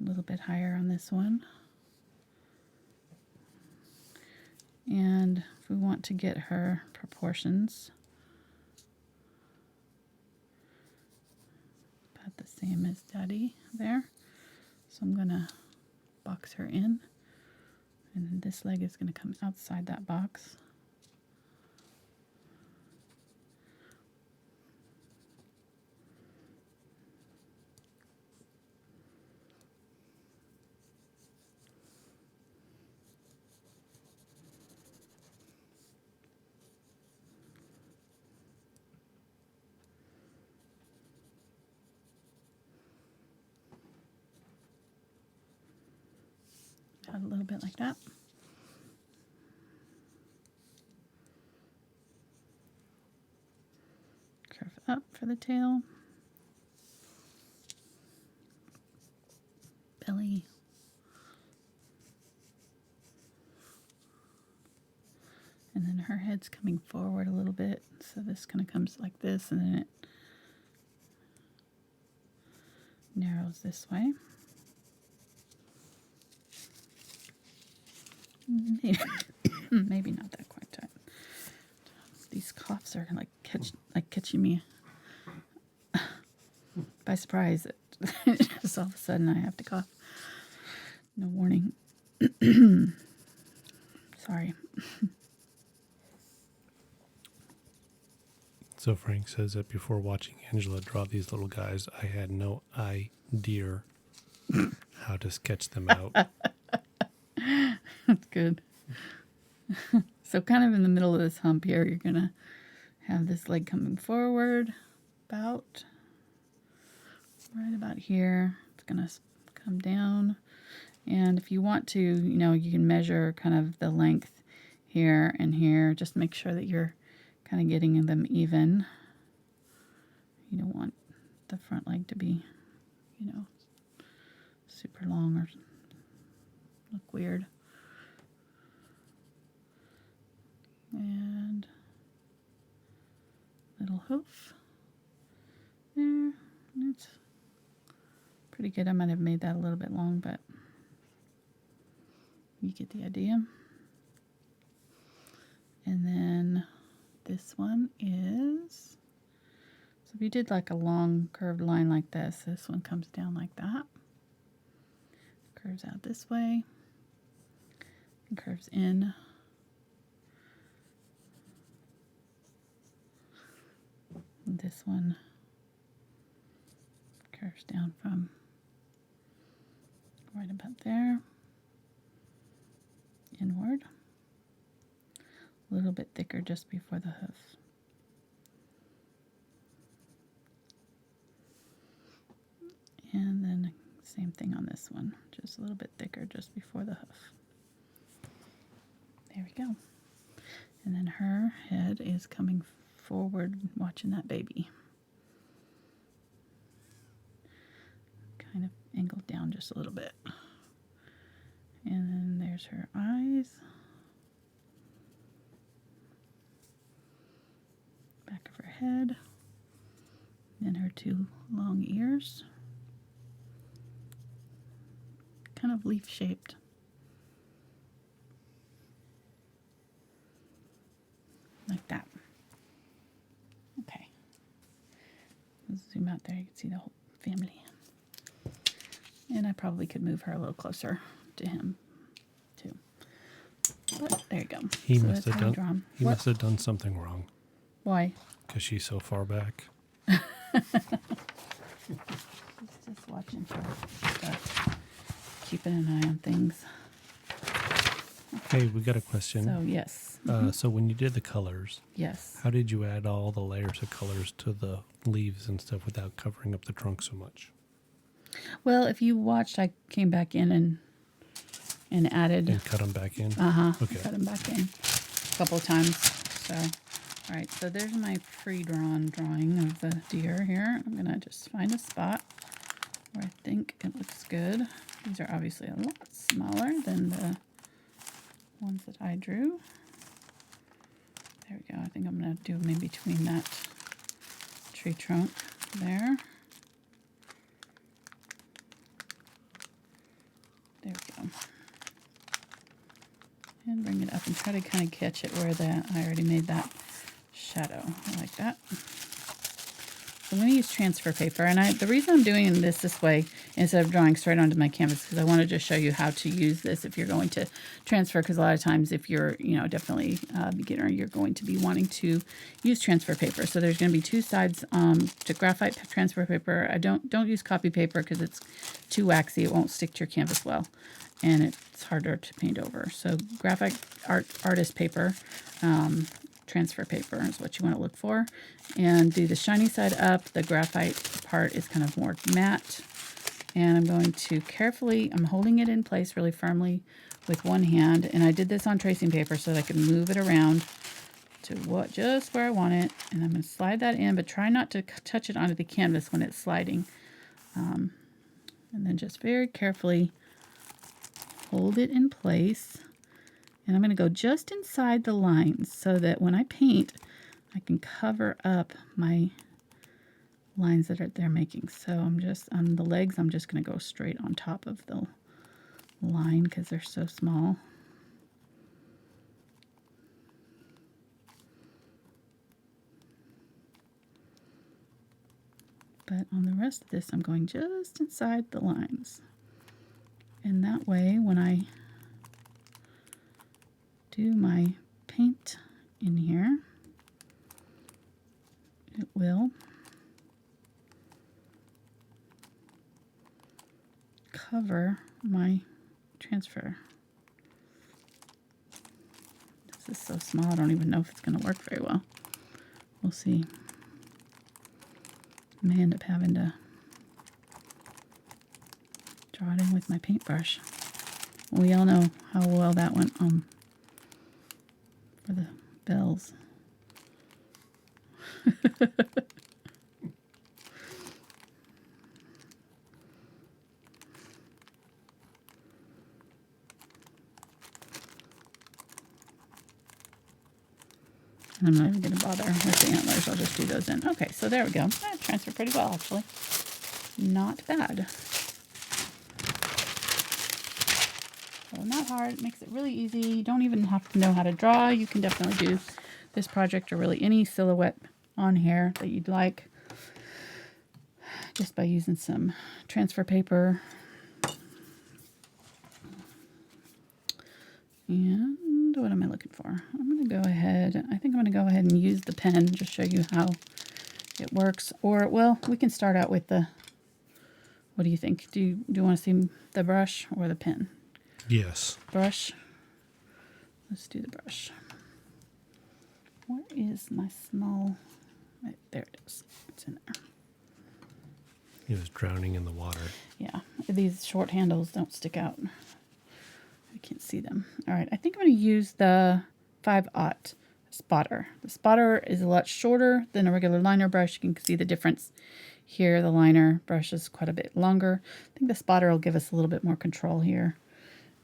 S1: A little bit higher on this one. And if we want to get her proportions about the same as Daddy there. So I'm going to box her in. And then this leg is going to come outside that box. Out a little bit like that. Curve up for the tail. Belly. And then her head's coming forward a little bit. So this kind of comes like this, and then it narrows this way. Maybe not that quite tight. These coughs are like catching me by surprise. Just all of a sudden I have to cough. No warning. Sorry.
S2: So Frank says that before watching Angela draw these little guys, I had no idea how to sketch them out.
S1: That's good. So kind of in the middle of this hump here, you're going to have this leg coming forward about right about here. It's going to come down. And if you want to, you can measure kind of the length here and here. Just make sure that you're kind of getting them even. You don't want the front leg to be, super long or look weird. And little hoof there. It's pretty good. I might have made that a little bit long, but you get the idea. And then this one is, so if you did like a long curved line like this one comes down like that, curves out this way, and curves in. And this one curves down from right about there, inward. A little bit thicker just before the hoof. And then same thing on this one, just a little bit thicker just before the hoof. There we go. And then her head is coming forward, watching that baby. Kind of angled down just a little bit. And then there's her eyes. Back of her head. Then her two long ears. Kind of leaf shaped. Like that. Okay. Let's zoom out there, you can see the whole family. And I probably could move her a little closer to him too. But there you go.
S2: He
S1: So
S2: must
S1: that's
S2: have
S1: how
S2: done.
S1: drawn.
S2: He
S1: What?
S2: must have done something wrong
S1: Why?
S2: because she's so far back.
S1: Just watching for stuff. Keeping an eye on things.
S2: Hey, we got a question.
S1: So yes.
S2: So when you did the colors,
S1: Yes.
S2: how did you add all the layers of colors to the leaves and stuff without covering up the trunk so much?
S1: Well, if you watched, I came back in and added.
S2: And cut them back in? Okay.
S1: Cut them back in a couple of times. So, all right. So there's my pre-drawn drawing of the deer here. I'm gonna just find a spot where I think it looks good. These are obviously a lot smaller than the ones that I drew. There we go. I think I'm gonna do them in between that tree trunk there. There we go. And bring it up and try to kind of catch it where I already made that shadow. I like that. So I'm going to use transfer paper. And the reason I'm doing this way instead of drawing straight onto my canvas because I want to just show you how to use this if you're going to transfer. Because a lot of times if you're, definitely a beginner, you're going to be wanting to use transfer paper. So there's going to be two sides to graphite transfer paper. I don't use copy paper because it's too waxy. It won't stick to your canvas well. And it's harder to paint over. So graphite artist paper, transfer paper is what you want to look for. And do the shiny side up. The graphite part is kind of more matte. And I'm going to I'm holding it in place really firmly with one hand. And I did this on tracing paper so that I can move it around to just where I want it. And I'm going to slide that in, but try not to touch it onto the canvas when it's sliding. And then just very carefully hold it in place. And I'm going to go just inside the lines so that when I paint, I can cover up my lines that they're making. So I'm just, on the legs, I'm just going to go straight on top of the line because they're so small. But on the rest of this, I'm going just inside the lines. And that way, when I do my paint in here, it will cover my transfer. This is so small, I don't even know if it's going to work very well. We'll see. I may end up having to draw it in with my paintbrush. We all know how well that went for the bells. I'm not even going to bother with the antlers. I'll just do those in. Okay, so there we go. That transferred pretty well, actually. Not bad. So not hard. It makes it really easy. You don't even have to know how to draw. You can definitely do this project or really any silhouette on here that you'd like just by using some transfer paper. And what am I looking for? I'm going to go ahead. I think I'm going to go ahead and use the pen, just show you how it works. Or, well, we can start out with the, what do you think? Do you want to see the brush or the pen?
S2: Yes.
S1: Brush. Let's do the brush. Where is my small, right, there it is. It's in there.
S2: He was drowning in the water.
S1: Yeah, these short handles don't stick out. I can't see them. All right, I think I'm going to use the 5/0 spotter. The spotter is a lot shorter than a regular liner brush. You can see the difference here. The liner brush is quite a bit longer. I think the spotter will give us a little bit more control here.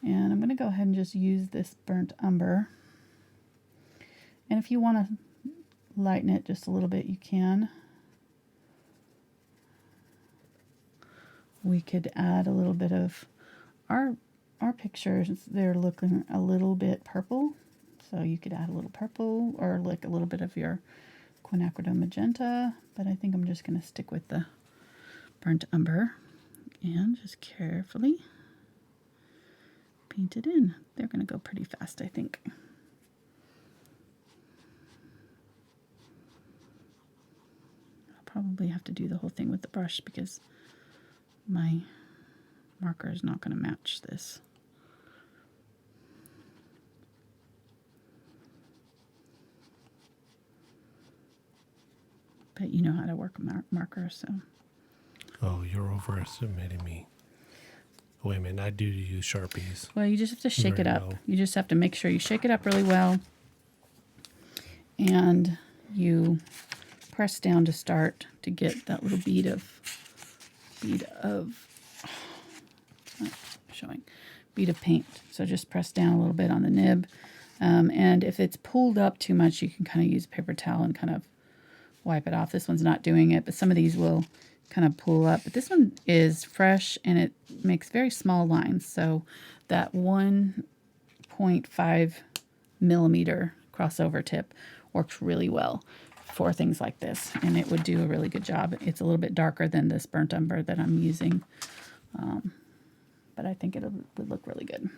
S1: And I'm going to go ahead and just use this burnt umber. And if you want to lighten it just a little bit, you can. We could add a little bit of our pictures. They're looking a little bit purple, so you could add a little purple or like a little bit of your Quinacridone Magenta. But I think I'm just going to stick with the burnt umber and just carefully paint it in. They're going to go pretty fast, I think. I'll probably have to do the whole thing with the brush because my marker is not going to match this. But you know how to work a marker, so.
S2: Oh, you're overestimating me. Wait a minute, I do use Sharpies.
S1: Well, you just have to shake it
S2: Very
S1: up.
S2: well.
S1: You just have to make sure you shake it up really well. And you press down to start to get that little bead of paint. So just press down a little bit on the nib. And if it's pulled up too much, you can kind of use a paper towel and kind of wipe it off. This one's not doing it, but some of these will kind of pull up. But this one is fresh and it makes very small lines. So that 1.5 millimeter crossover tip works really well for things like this. And it would do a really good job. It's a little bit darker than this burnt umber that I'm using. But I think it would look really good.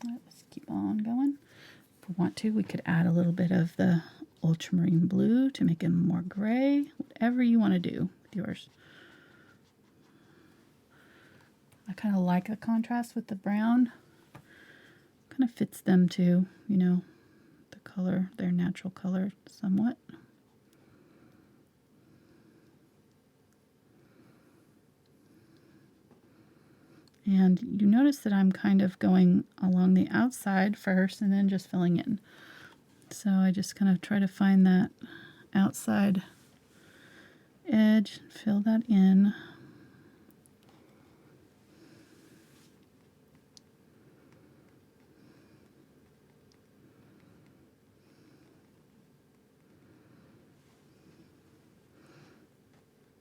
S1: All right, let's keep on going. If we want to, we could add a little bit of the Ultramarine Blue to make him more gray. Whatever you want to do with yours. I kind of like the contrast with the brown. Kind of fits them too, you know, the color, their natural color somewhat. And you notice that I'm kind of going along the outside first and then just filling in. So I just kind of try to find that outside edge, fill that in.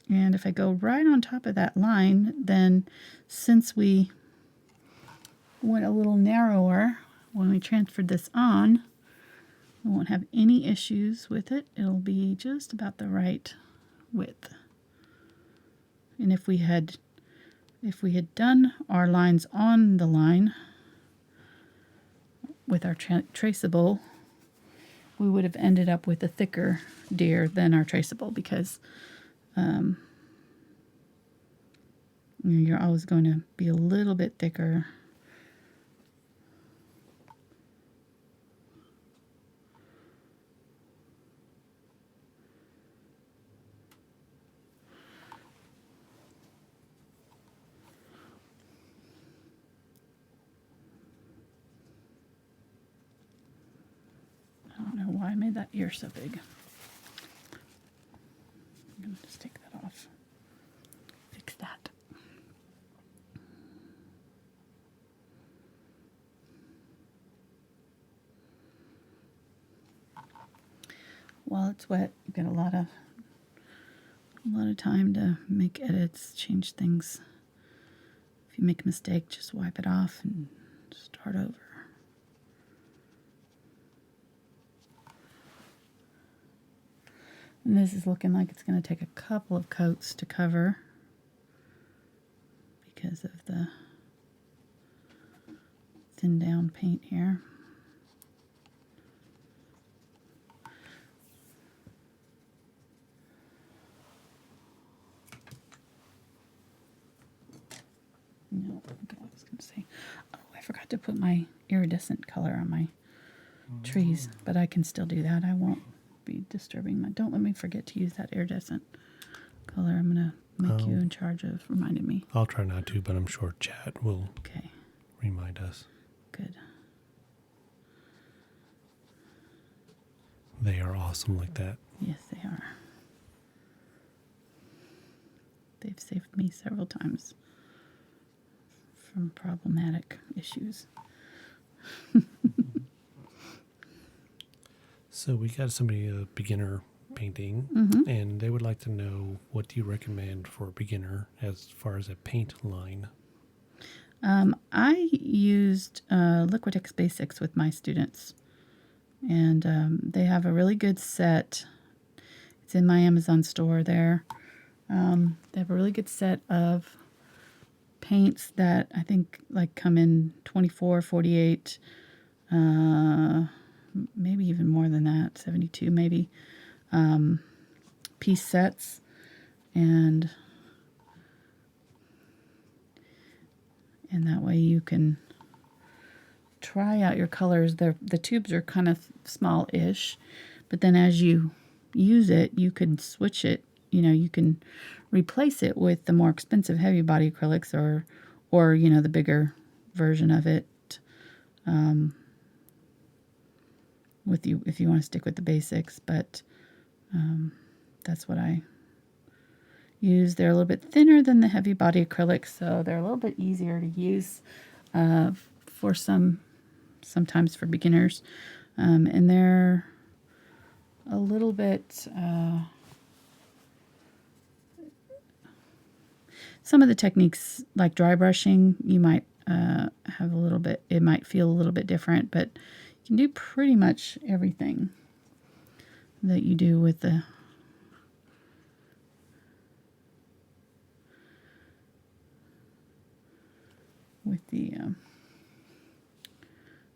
S1: And if I go right on top of that line, then since we went a little narrower when we transferred this on, we won't have any issues with it. It'll be just about the right width. And if we had done our lines on the line with our traceable, we would have ended up with a thicker deer than our traceable because you're always going to be a little bit thicker. I don't know why I made that ear so big. I'm going to just take that off. Fix that. while it's wet. You get a lot of time to make edits, change things. If you make a mistake, just wipe it off and start over. And this is looking like it's going to take a couple of coats to cover because of the thin down paint here. No, okay, I was going to say, oh, I forgot to put my iridescent color on my trees, but I can still do that. I won't be disturbing my, don't let me forget to use that iridescent color. I'm going to make you in charge of reminding me.
S2: I'll try not to, but I'm sure chat will remind us.
S1: Good.
S2: They are awesome like that.
S1: Yes, they are. They've saved me several times from problematic issues.
S2: So we got somebody, a beginner painting, and they would like to know, what do you recommend for a beginner as far as a paint line?
S1: I used Liquitex Basics with my students, and they have a really good set. It's in my Amazon store there. They have a really good set of paints that I think like come in 24, 48, maybe even more than that, 72 maybe, piece sets. And that way you can try out your colors. The tubes are kind of small-ish, but then as you use it, you can switch it. You know, you can replace it with the more expensive heavy body acrylics or you know, the bigger version of it. If you want to stick with the basics, but that's what I use. They're a little bit thinner than the heavy body acrylics, so they're a little bit easier to use for sometimes for beginners, and they're a little bit. Some of the techniques, like dry brushing, you might have a little bit. It might feel a little bit different, but you can do pretty much everything that you do with the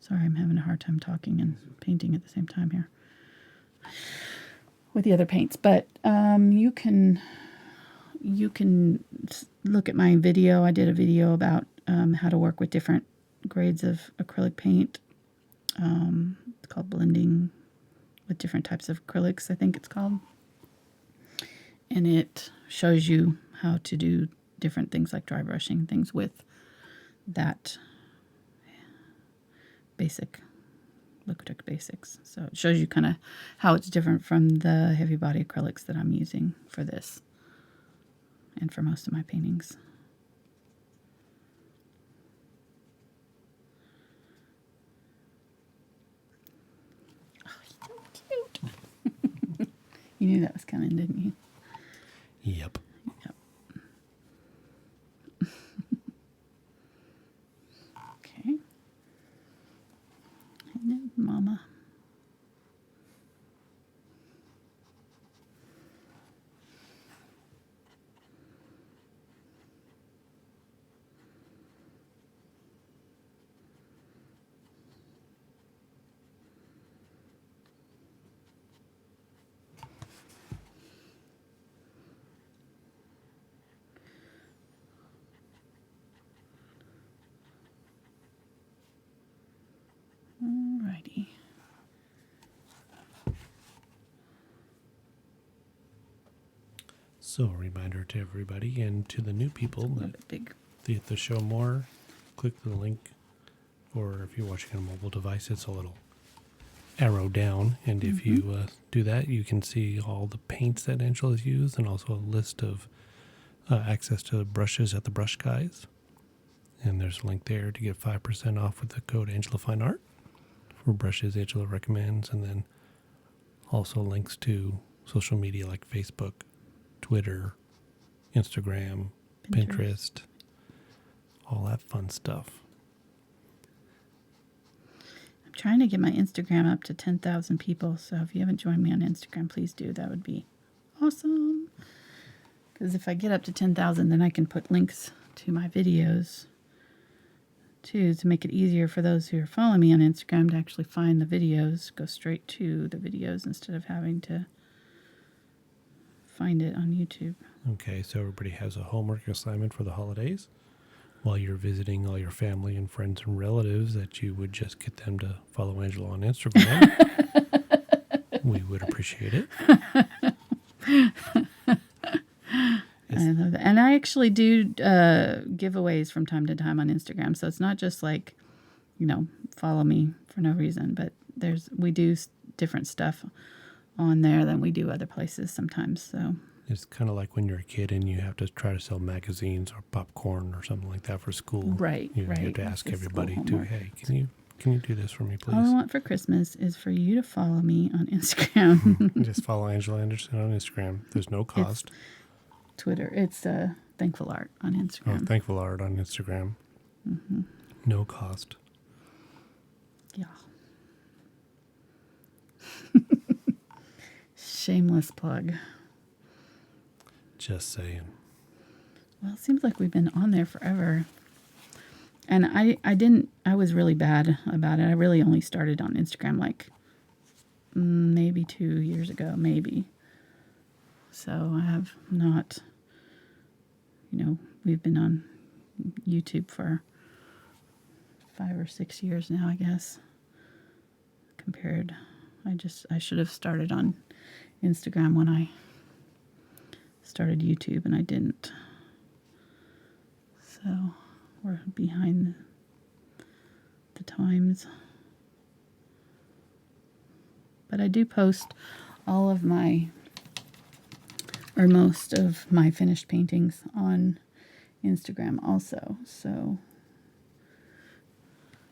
S1: sorry, I'm having a hard time talking and painting at the same time here with the other paints, but you can look at my video. I did a video about how to work with different grades of acrylic paint. It's called blending with different types of acrylics, I think it's called. And it shows you how to do different things like dry brushing, things with that basic Liquitex Basics. So it shows you kind of how it's different from the heavy body acrylics that I'm using for this and for most of my paintings. Oh, so cute. You knew that was coming, didn't you?
S2: Yep.
S1: Yep. Okay. And then Mama. Alrighty.
S2: So a reminder to everybody and to the new people
S1: A little
S2: that
S1: bit big.
S2: to show more, click the link, or if you're watching on a mobile device, it's a little arrow down, and if you do that, you can see all the paints that Angela has used, and also a list of access to the brushes at the Brush Guys. And there's a link there to get 5% off with the code AngelaFineArt for brushes Angela recommends, and then also links to social media like Facebook, Twitter, Instagram, Pinterest, all that fun stuff.
S1: I'm trying to get my Instagram up to 10,000 people, so if you haven't joined me on Instagram, please do. That would be awesome. Because if I get up to 10,000, then I can put links to my videos too, to make it easier for those who are following me on Instagram to actually find the videos, go straight to the videos instead of having to find it on YouTube.
S2: Okay, so everybody has a homework assignment for the holidays. While you're visiting all your family and friends and relatives, that you would just get them to follow Angela on Instagram. We would appreciate it.
S1: I love that. And I actually do giveaways from time to time on Instagram. So it's not just like, follow me for no reason, but we do different stuff on there than we do other places sometimes. So
S2: it's kind of like when you're a kid and you have to try to sell magazines or popcorn or something like that for school.
S1: Right,
S2: You have to ask everybody to, hey, can you do this for me, please?
S1: All I want for Christmas is for you to follow me on Instagram.
S2: Just follow Angela Anderson on Instagram. There's no cost.
S1: It's Twitter. It's Thankful Art on Instagram.
S2: Oh, Thankful Art on Instagram.
S1: Mm-hmm.
S2: No cost.
S1: Yeah. Shameless plug.
S2: Just saying.
S1: Well, it seems like we've been on there forever. And I was really bad about it. I really only started on Instagram like maybe 2 years ago, maybe. So I have not, we've been on YouTube for 5 or 6 years now, I guess. I should have started on Instagram when I started YouTube, and I didn't. So we're behind the times. But I do post all of most of my finished paintings on Instagram also. So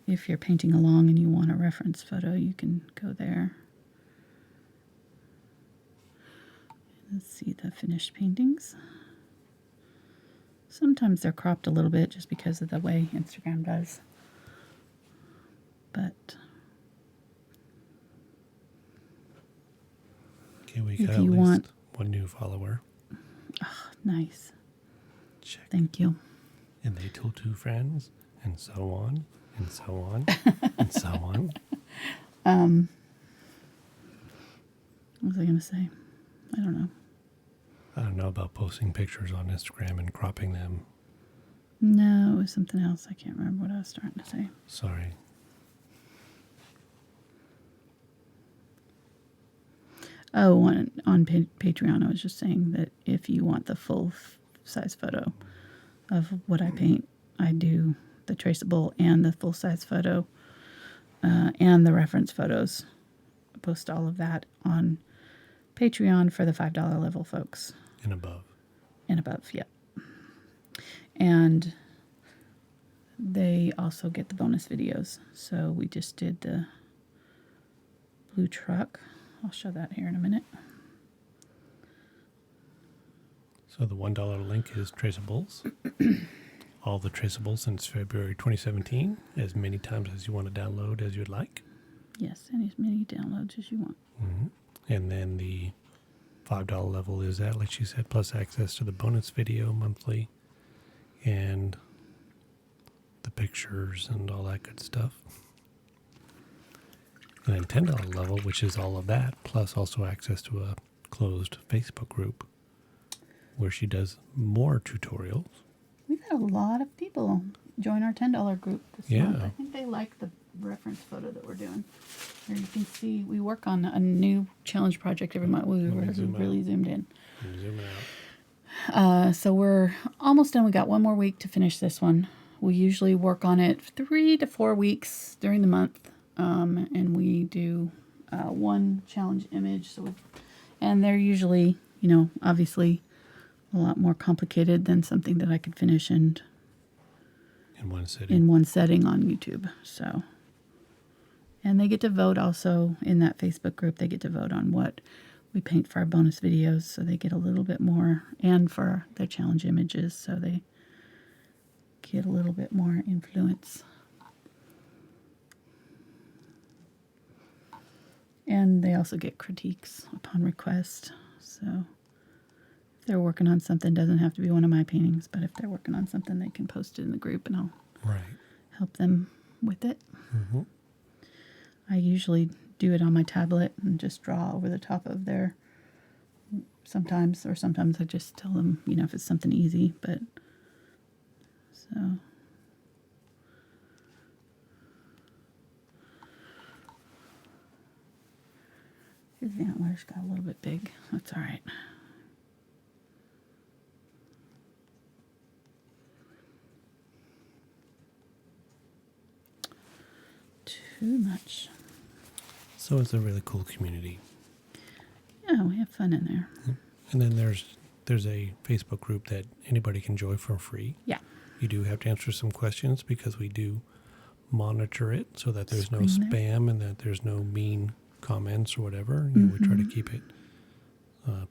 S1: if you're painting along and you want a reference photo, you can go there. Let's see the finished paintings. Sometimes they're cropped a little bit just because of the way Instagram does. But
S2: okay, we got at least one new follower.
S1: Oh, nice.
S2: Check.
S1: Thank you.
S2: And they told 2 friends, and so on, and so on, and so on.
S1: What was I going to say? I don't know.
S2: I don't know about posting pictures on Instagram and cropping them.
S1: No, it was something else. I can't remember what I was starting to say.
S2: Sorry.
S1: Oh, on Patreon, I was just saying that if you want the full size photo of what I paint, I do the traceable and the full size photo and the reference photos. I post all of that on Patreon for the $5 level folks.
S2: And above.
S1: And above, yep. And they also get the bonus videos. So we just did the blue truck. I'll show that here in a minute.
S2: So the $1 link is traceables. All the traceables since February 2017, as many times as you want to download as you'd like.
S1: Yes, and as many downloads as you want.
S2: Mm-hmm. And then the $5 level is that, like she said, plus access to the bonus video monthly and the pictures and all that good stuff. And then $10 level, which is all of that, plus also access to a closed Facebook group where she does more tutorials.
S1: We've had a lot of people join our $10 group this month. I think they like the reference photo that we're doing. Here you can see we work on a new challenge project every month. We were really zoomed in.
S2: Zoom out.
S1: So we're almost done. We got one more week to finish this one. We usually work on it 3 to 4 weeks during the month. And we do one challenge image. And they're usually, obviously a lot more complicated than something that I could finish in one setting on YouTube. So, And they get to vote also in that Facebook group. They get to vote on what we paint for our bonus videos, so they get a little bit more, and for their challenge images, so they get a little bit more influence. And they also get critiques upon request. So if they're working on something, doesn't have to be one of my paintings, but if they're working on something, they can post it in the group and I'll help them with it.
S2: Mm-hmm.
S1: I usually do it on my tablet and just draw over the top of their sometimes I just tell them, if it's something easy, but so. His antlers got a little bit big. That's all right. Too much.
S2: So it's a really cool community.
S1: Yeah, we have fun in there.
S2: And then there's a Facebook group that anybody can join for free.
S1: Yeah.
S2: You do have to answer some questions because we do monitor it so that there's no
S1: Screen there.
S2: spam and that there's no mean comments or whatever. We try to keep it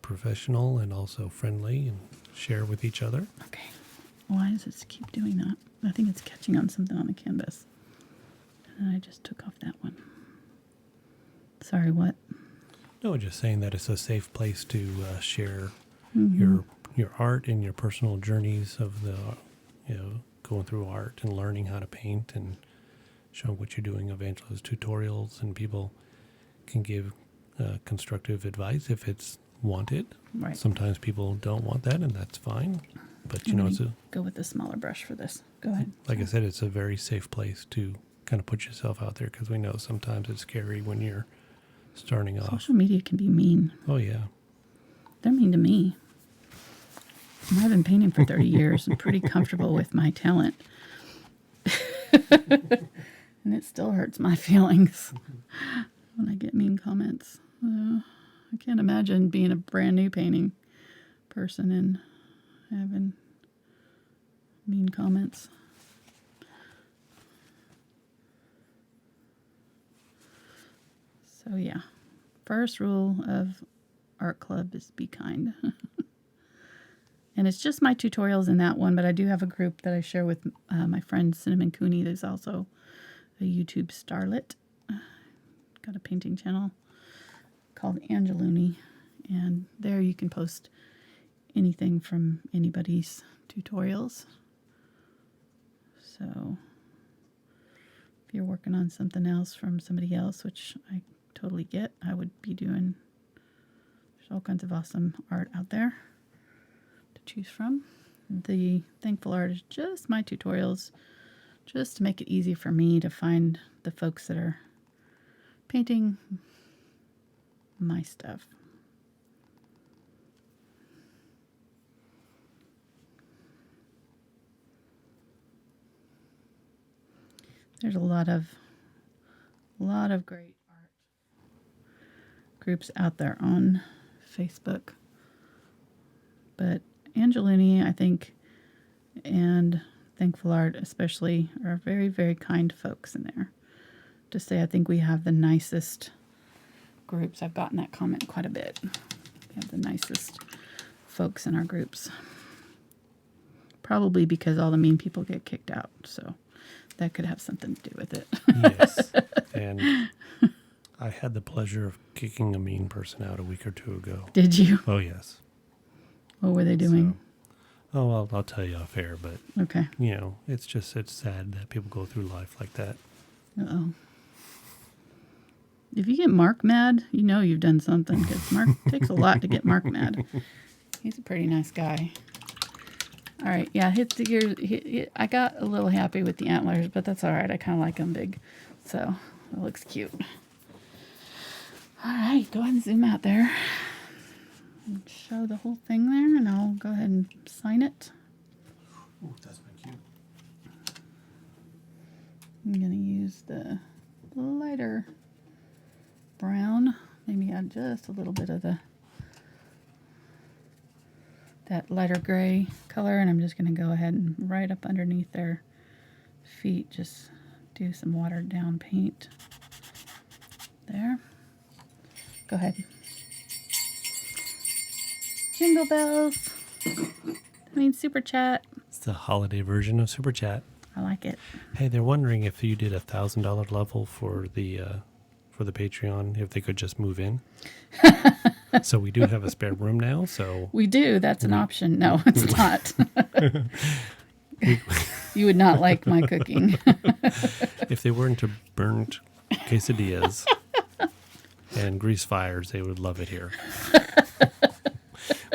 S2: professional and also friendly and share with each other.
S1: Okay. Why does it keep doing that? I think it's catching on something on the canvas. And I just took off that one. Sorry, what?
S2: No, just saying that it's a safe place to share your art and your personal journeys of the, going through art and learning how to paint and showing what you're doing, evangelist tutorials, and people can give constructive advice if it's wanted.
S1: Right.
S2: Sometimes people don't want that, and that's fine. But it's
S1: go with the smaller brush for this. Go ahead.
S2: Like I said, it's a very safe place to kind of put yourself out there because we know sometimes it's scary when you're starting off.
S1: Social media can be mean.
S2: Oh yeah,
S1: they're mean to me. I've been painting for 30 years. I'm pretty comfortable with my talent. And it still hurts my feelings when I get mean comments. I can't imagine being a brand new painting person and having mean comments. So yeah, first rule of art club is be kind. And it's just my tutorials in that one, but I do have a group that I share with my friend Cinnamon Cooney. There's also a YouTube starlet. Got a painting channel called Angeluni, and there you can post anything from anybody's tutorials. So if you're working on something else from somebody else, which I totally get, I would be doing, there's all kinds of awesome art out there to choose from. The Thankful Art is just my tutorials, just to make it easy for me to find the folks that are painting my stuff. There's a lot of great art groups out there on Facebook. But Angelini, I think, and Thankful Art especially, are very, very kind folks in there. To say I think we have the nicest groups. I've gotten that comment quite a bit. We have the nicest folks in our groups. Probably because all the mean people get kicked out, so that could have something to do with it.
S2: Yes. And I had the pleasure of kicking a mean person out a week or two ago.
S1: Did you?
S2: Oh, yes.
S1: What were they doing?
S2: So, I'll tell you off air, but,
S1: Okay.
S2: it's sad that people go through life like that.
S1: Uh-oh. If you get Mark mad, you know you've done something, because Mark takes a lot to get Mark mad. He's a pretty nice guy. All right, yeah, I got a little happy with the antlers, but that's all right. I kind of like them big, so it looks cute. All right, go ahead and zoom out there. And show the whole thing there, and I'll go ahead and sign it.
S2: Oh, that's my cue.
S1: I'm going to use the lighter brown. Maybe add just a little bit of that lighter gray color, and I'm just going to go ahead and right up underneath their feet just do some watered down paint. There. Go ahead. Jingle bells. I mean, Super Chat.
S2: It's the holiday version of Super Chat.
S1: I like it.
S2: Hey, they're wondering if you did $1,000 level for the Patreon, if they could just move in. So we do have a spare room now. So
S1: We do. That's an option. No, it's not. You would not like my cooking.
S2: if they weren't to burnt quesadillas and grease fires, they would love it here.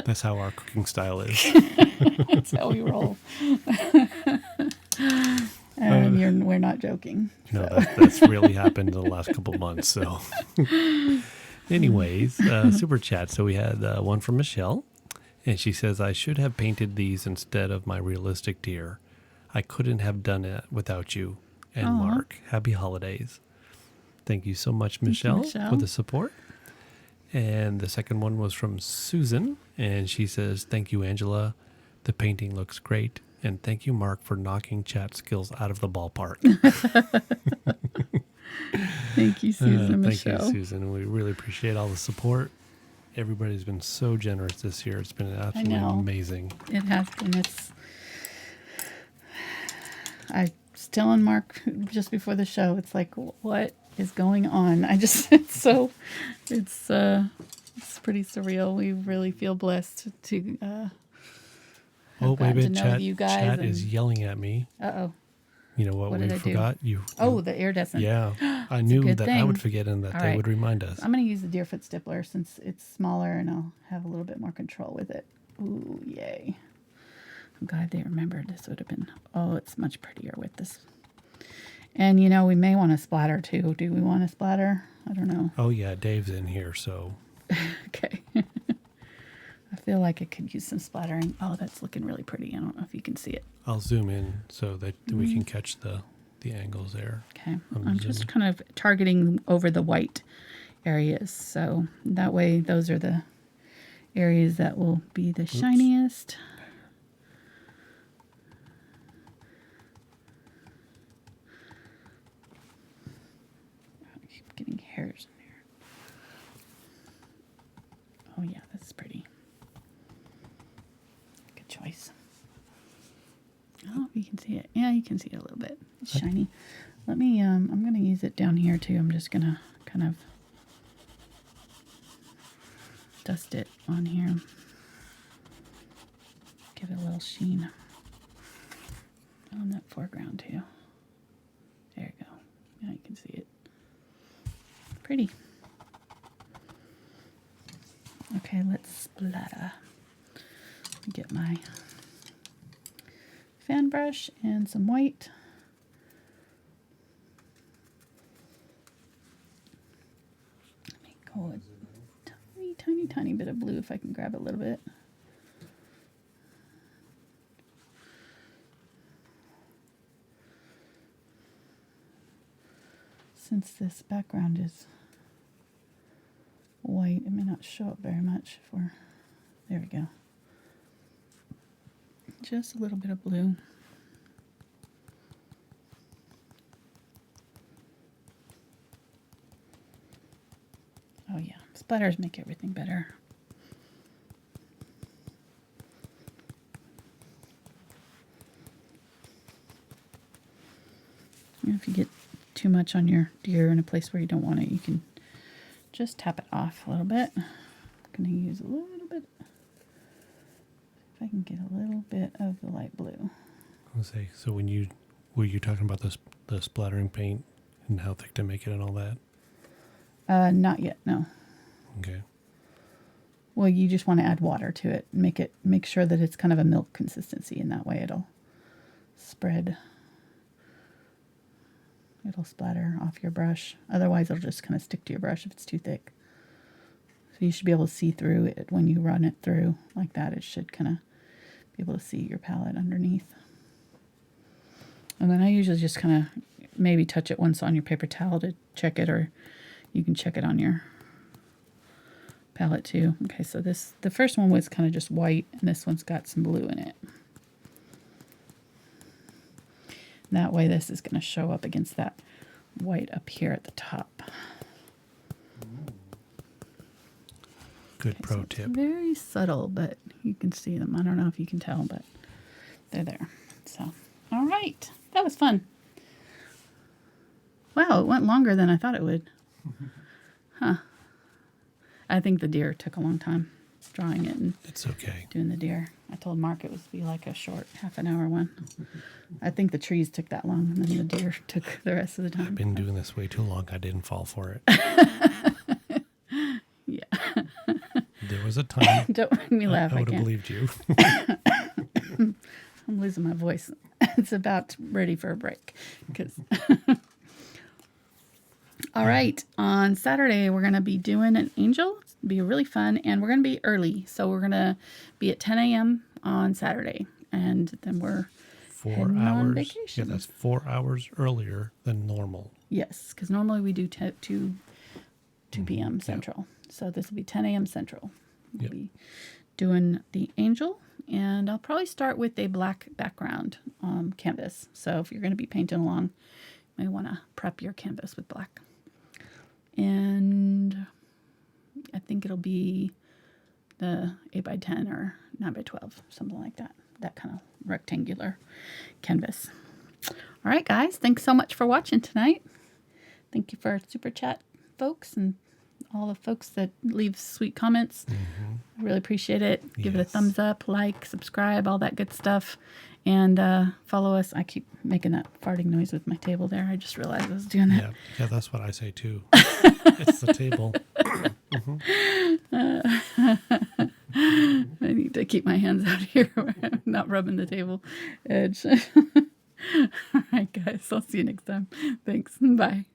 S2: That's how our cooking style is.
S1: That's how we roll. And we're not joking.
S2: No,
S1: So.
S2: that's really happened in the last couple months. So, anyways, Super Chat. So we had one from Michelle, and she says, I should have painted these instead of my realistic deer. I couldn't have done it without you and
S1: Aww.
S2: Mark. Happy holidays. Thank you so much, Michelle, for the support. And the second one was from Susan, and she says, thank you, Angela. The painting looks great. And thank you, Mark, for knocking chat skills out of the ballpark.
S1: Thank you, Susan. Michelle.
S2: Thank you, Susan. We really appreciate all the support. Everybody's been so generous this year. It's been absolutely amazing.
S1: It has been. I was telling Mark just before the show, it's like, what is going on? it's pretty surreal. We really feel blessed to
S2: wait a minute, chat
S1: and...
S2: is yelling at me.
S1: Uh-oh.
S2: You know what we forgot?
S1: The iridescent.
S2: Yeah. I knew that I would forget and that they would remind us.
S1: I'm going to use the Deerfoot Stippler since it's smaller and I'll have a little bit more control with it. Ooh, yay. I'm glad they remembered. This would have been, it's much prettier with this. And, we may want to splatter too. Do we want to splatter? I don't know.
S2: Oh, yeah. Dave's in here, so.
S1: Okay. I feel like it could use some splattering. Oh, that's looking really pretty. I don't know if you can see it.
S2: I'll zoom in so that we can catch the angles there.
S1: Okay. I'm just kind of targeting over the white areas. So that way, those are the areas that will be the shiniest. I keep getting hairs in there. Oh, yeah, that's pretty. Good choice. Oh, you can see it. Yeah, you can see it a little bit. It's shiny. Let me, I'm going to use it down here too. I'm just going to kind of dust it on here. Give it a little sheen on that foreground too. There you go. Now you can see it. Pretty. Okay, let's splatter. Let me get my fan brush and some white. Let me go a tiny bit of blue if I can grab a little bit. Since this background is white, it may not show up very much for, there we go. Just a little bit of blue. Oh yeah, splatters make everything better. And if you get too much on your deer in a place where you don't want it, you can just tap it off a little bit. I'm going to use a little bit. If I can get a little bit of the light blue.
S2: I'll say, so were you talking about the splattering paint and how thick to make it and all that?
S1: Not yet, no.
S2: Okay.
S1: Well, you just want to add water to it. Make sure that it's kind of a milk consistency, and that way it'll spread. It'll splatter off your brush. Otherwise, it'll just kind of stick to your brush if it's too thick. So you should be able to see through it when you run it through like that. It should kind of be able to see your palette underneath. And then I usually just kind of maybe touch it once on your paper towel to check it, or you can check it on your palette too. Okay, so the first one was kind of just white, and this one's got some blue in it. That way this is going to show up against that white up here at the top.
S2: Good
S1: Okay,
S2: pro
S1: so it's
S2: tip.
S1: very subtle, but you can see them. I don't know if you can tell, but they're there. So, all right. That was fun. Wow, it went longer than I thought it would. Huh. I think the deer took a long time drawing it and
S2: It's okay.
S1: doing the deer. I told Mark it was be like a short half an hour one. I think the trees took that long, and then the deer took the rest of the time.
S2: I've been doing this way too long. I didn't fall for it.
S1: Yeah.
S2: There was a time
S1: Don't make me laugh.
S2: I
S1: I
S2: would have
S1: can't.
S2: believed you.
S1: I'm losing my voice. It's about ready for a break. 'Cause all right. On Saturday, we're going to be doing an angel. It'll be really fun. And we're going to be early. So we're going to be at 10 a.m. on Saturday. And then we're
S2: 4
S1: heading on
S2: hours.
S1: vacation.
S2: Yeah, that's 4 hours earlier than normal.
S1: Yes, because normally we do 2 p.m. Central. So this will be 10 a.m. Central. We'll
S2: Yep.
S1: be doing the angel. And I'll probably start with a black background canvas. So if you're going to be painting along, you may want to prep your canvas with black. And I think it'll be the 8x10 or 9x12, something like that. That kind of rectangular canvas. All right, guys. Thanks so much for watching tonight. Thank you for our super chat folks and all the folks that leave sweet comments. I really appreciate it. Give it a
S2: Yes.
S1: thumbs up, like, subscribe, all that good stuff. And follow us. I keep making that farting noise with my table there. I just realized I was doing that.
S2: Yeah, that's what I say too. It's the table.
S1: I need to keep my hands out here, not rubbing the table edge. All right, guys. I'll see you next time. Thanks. Bye.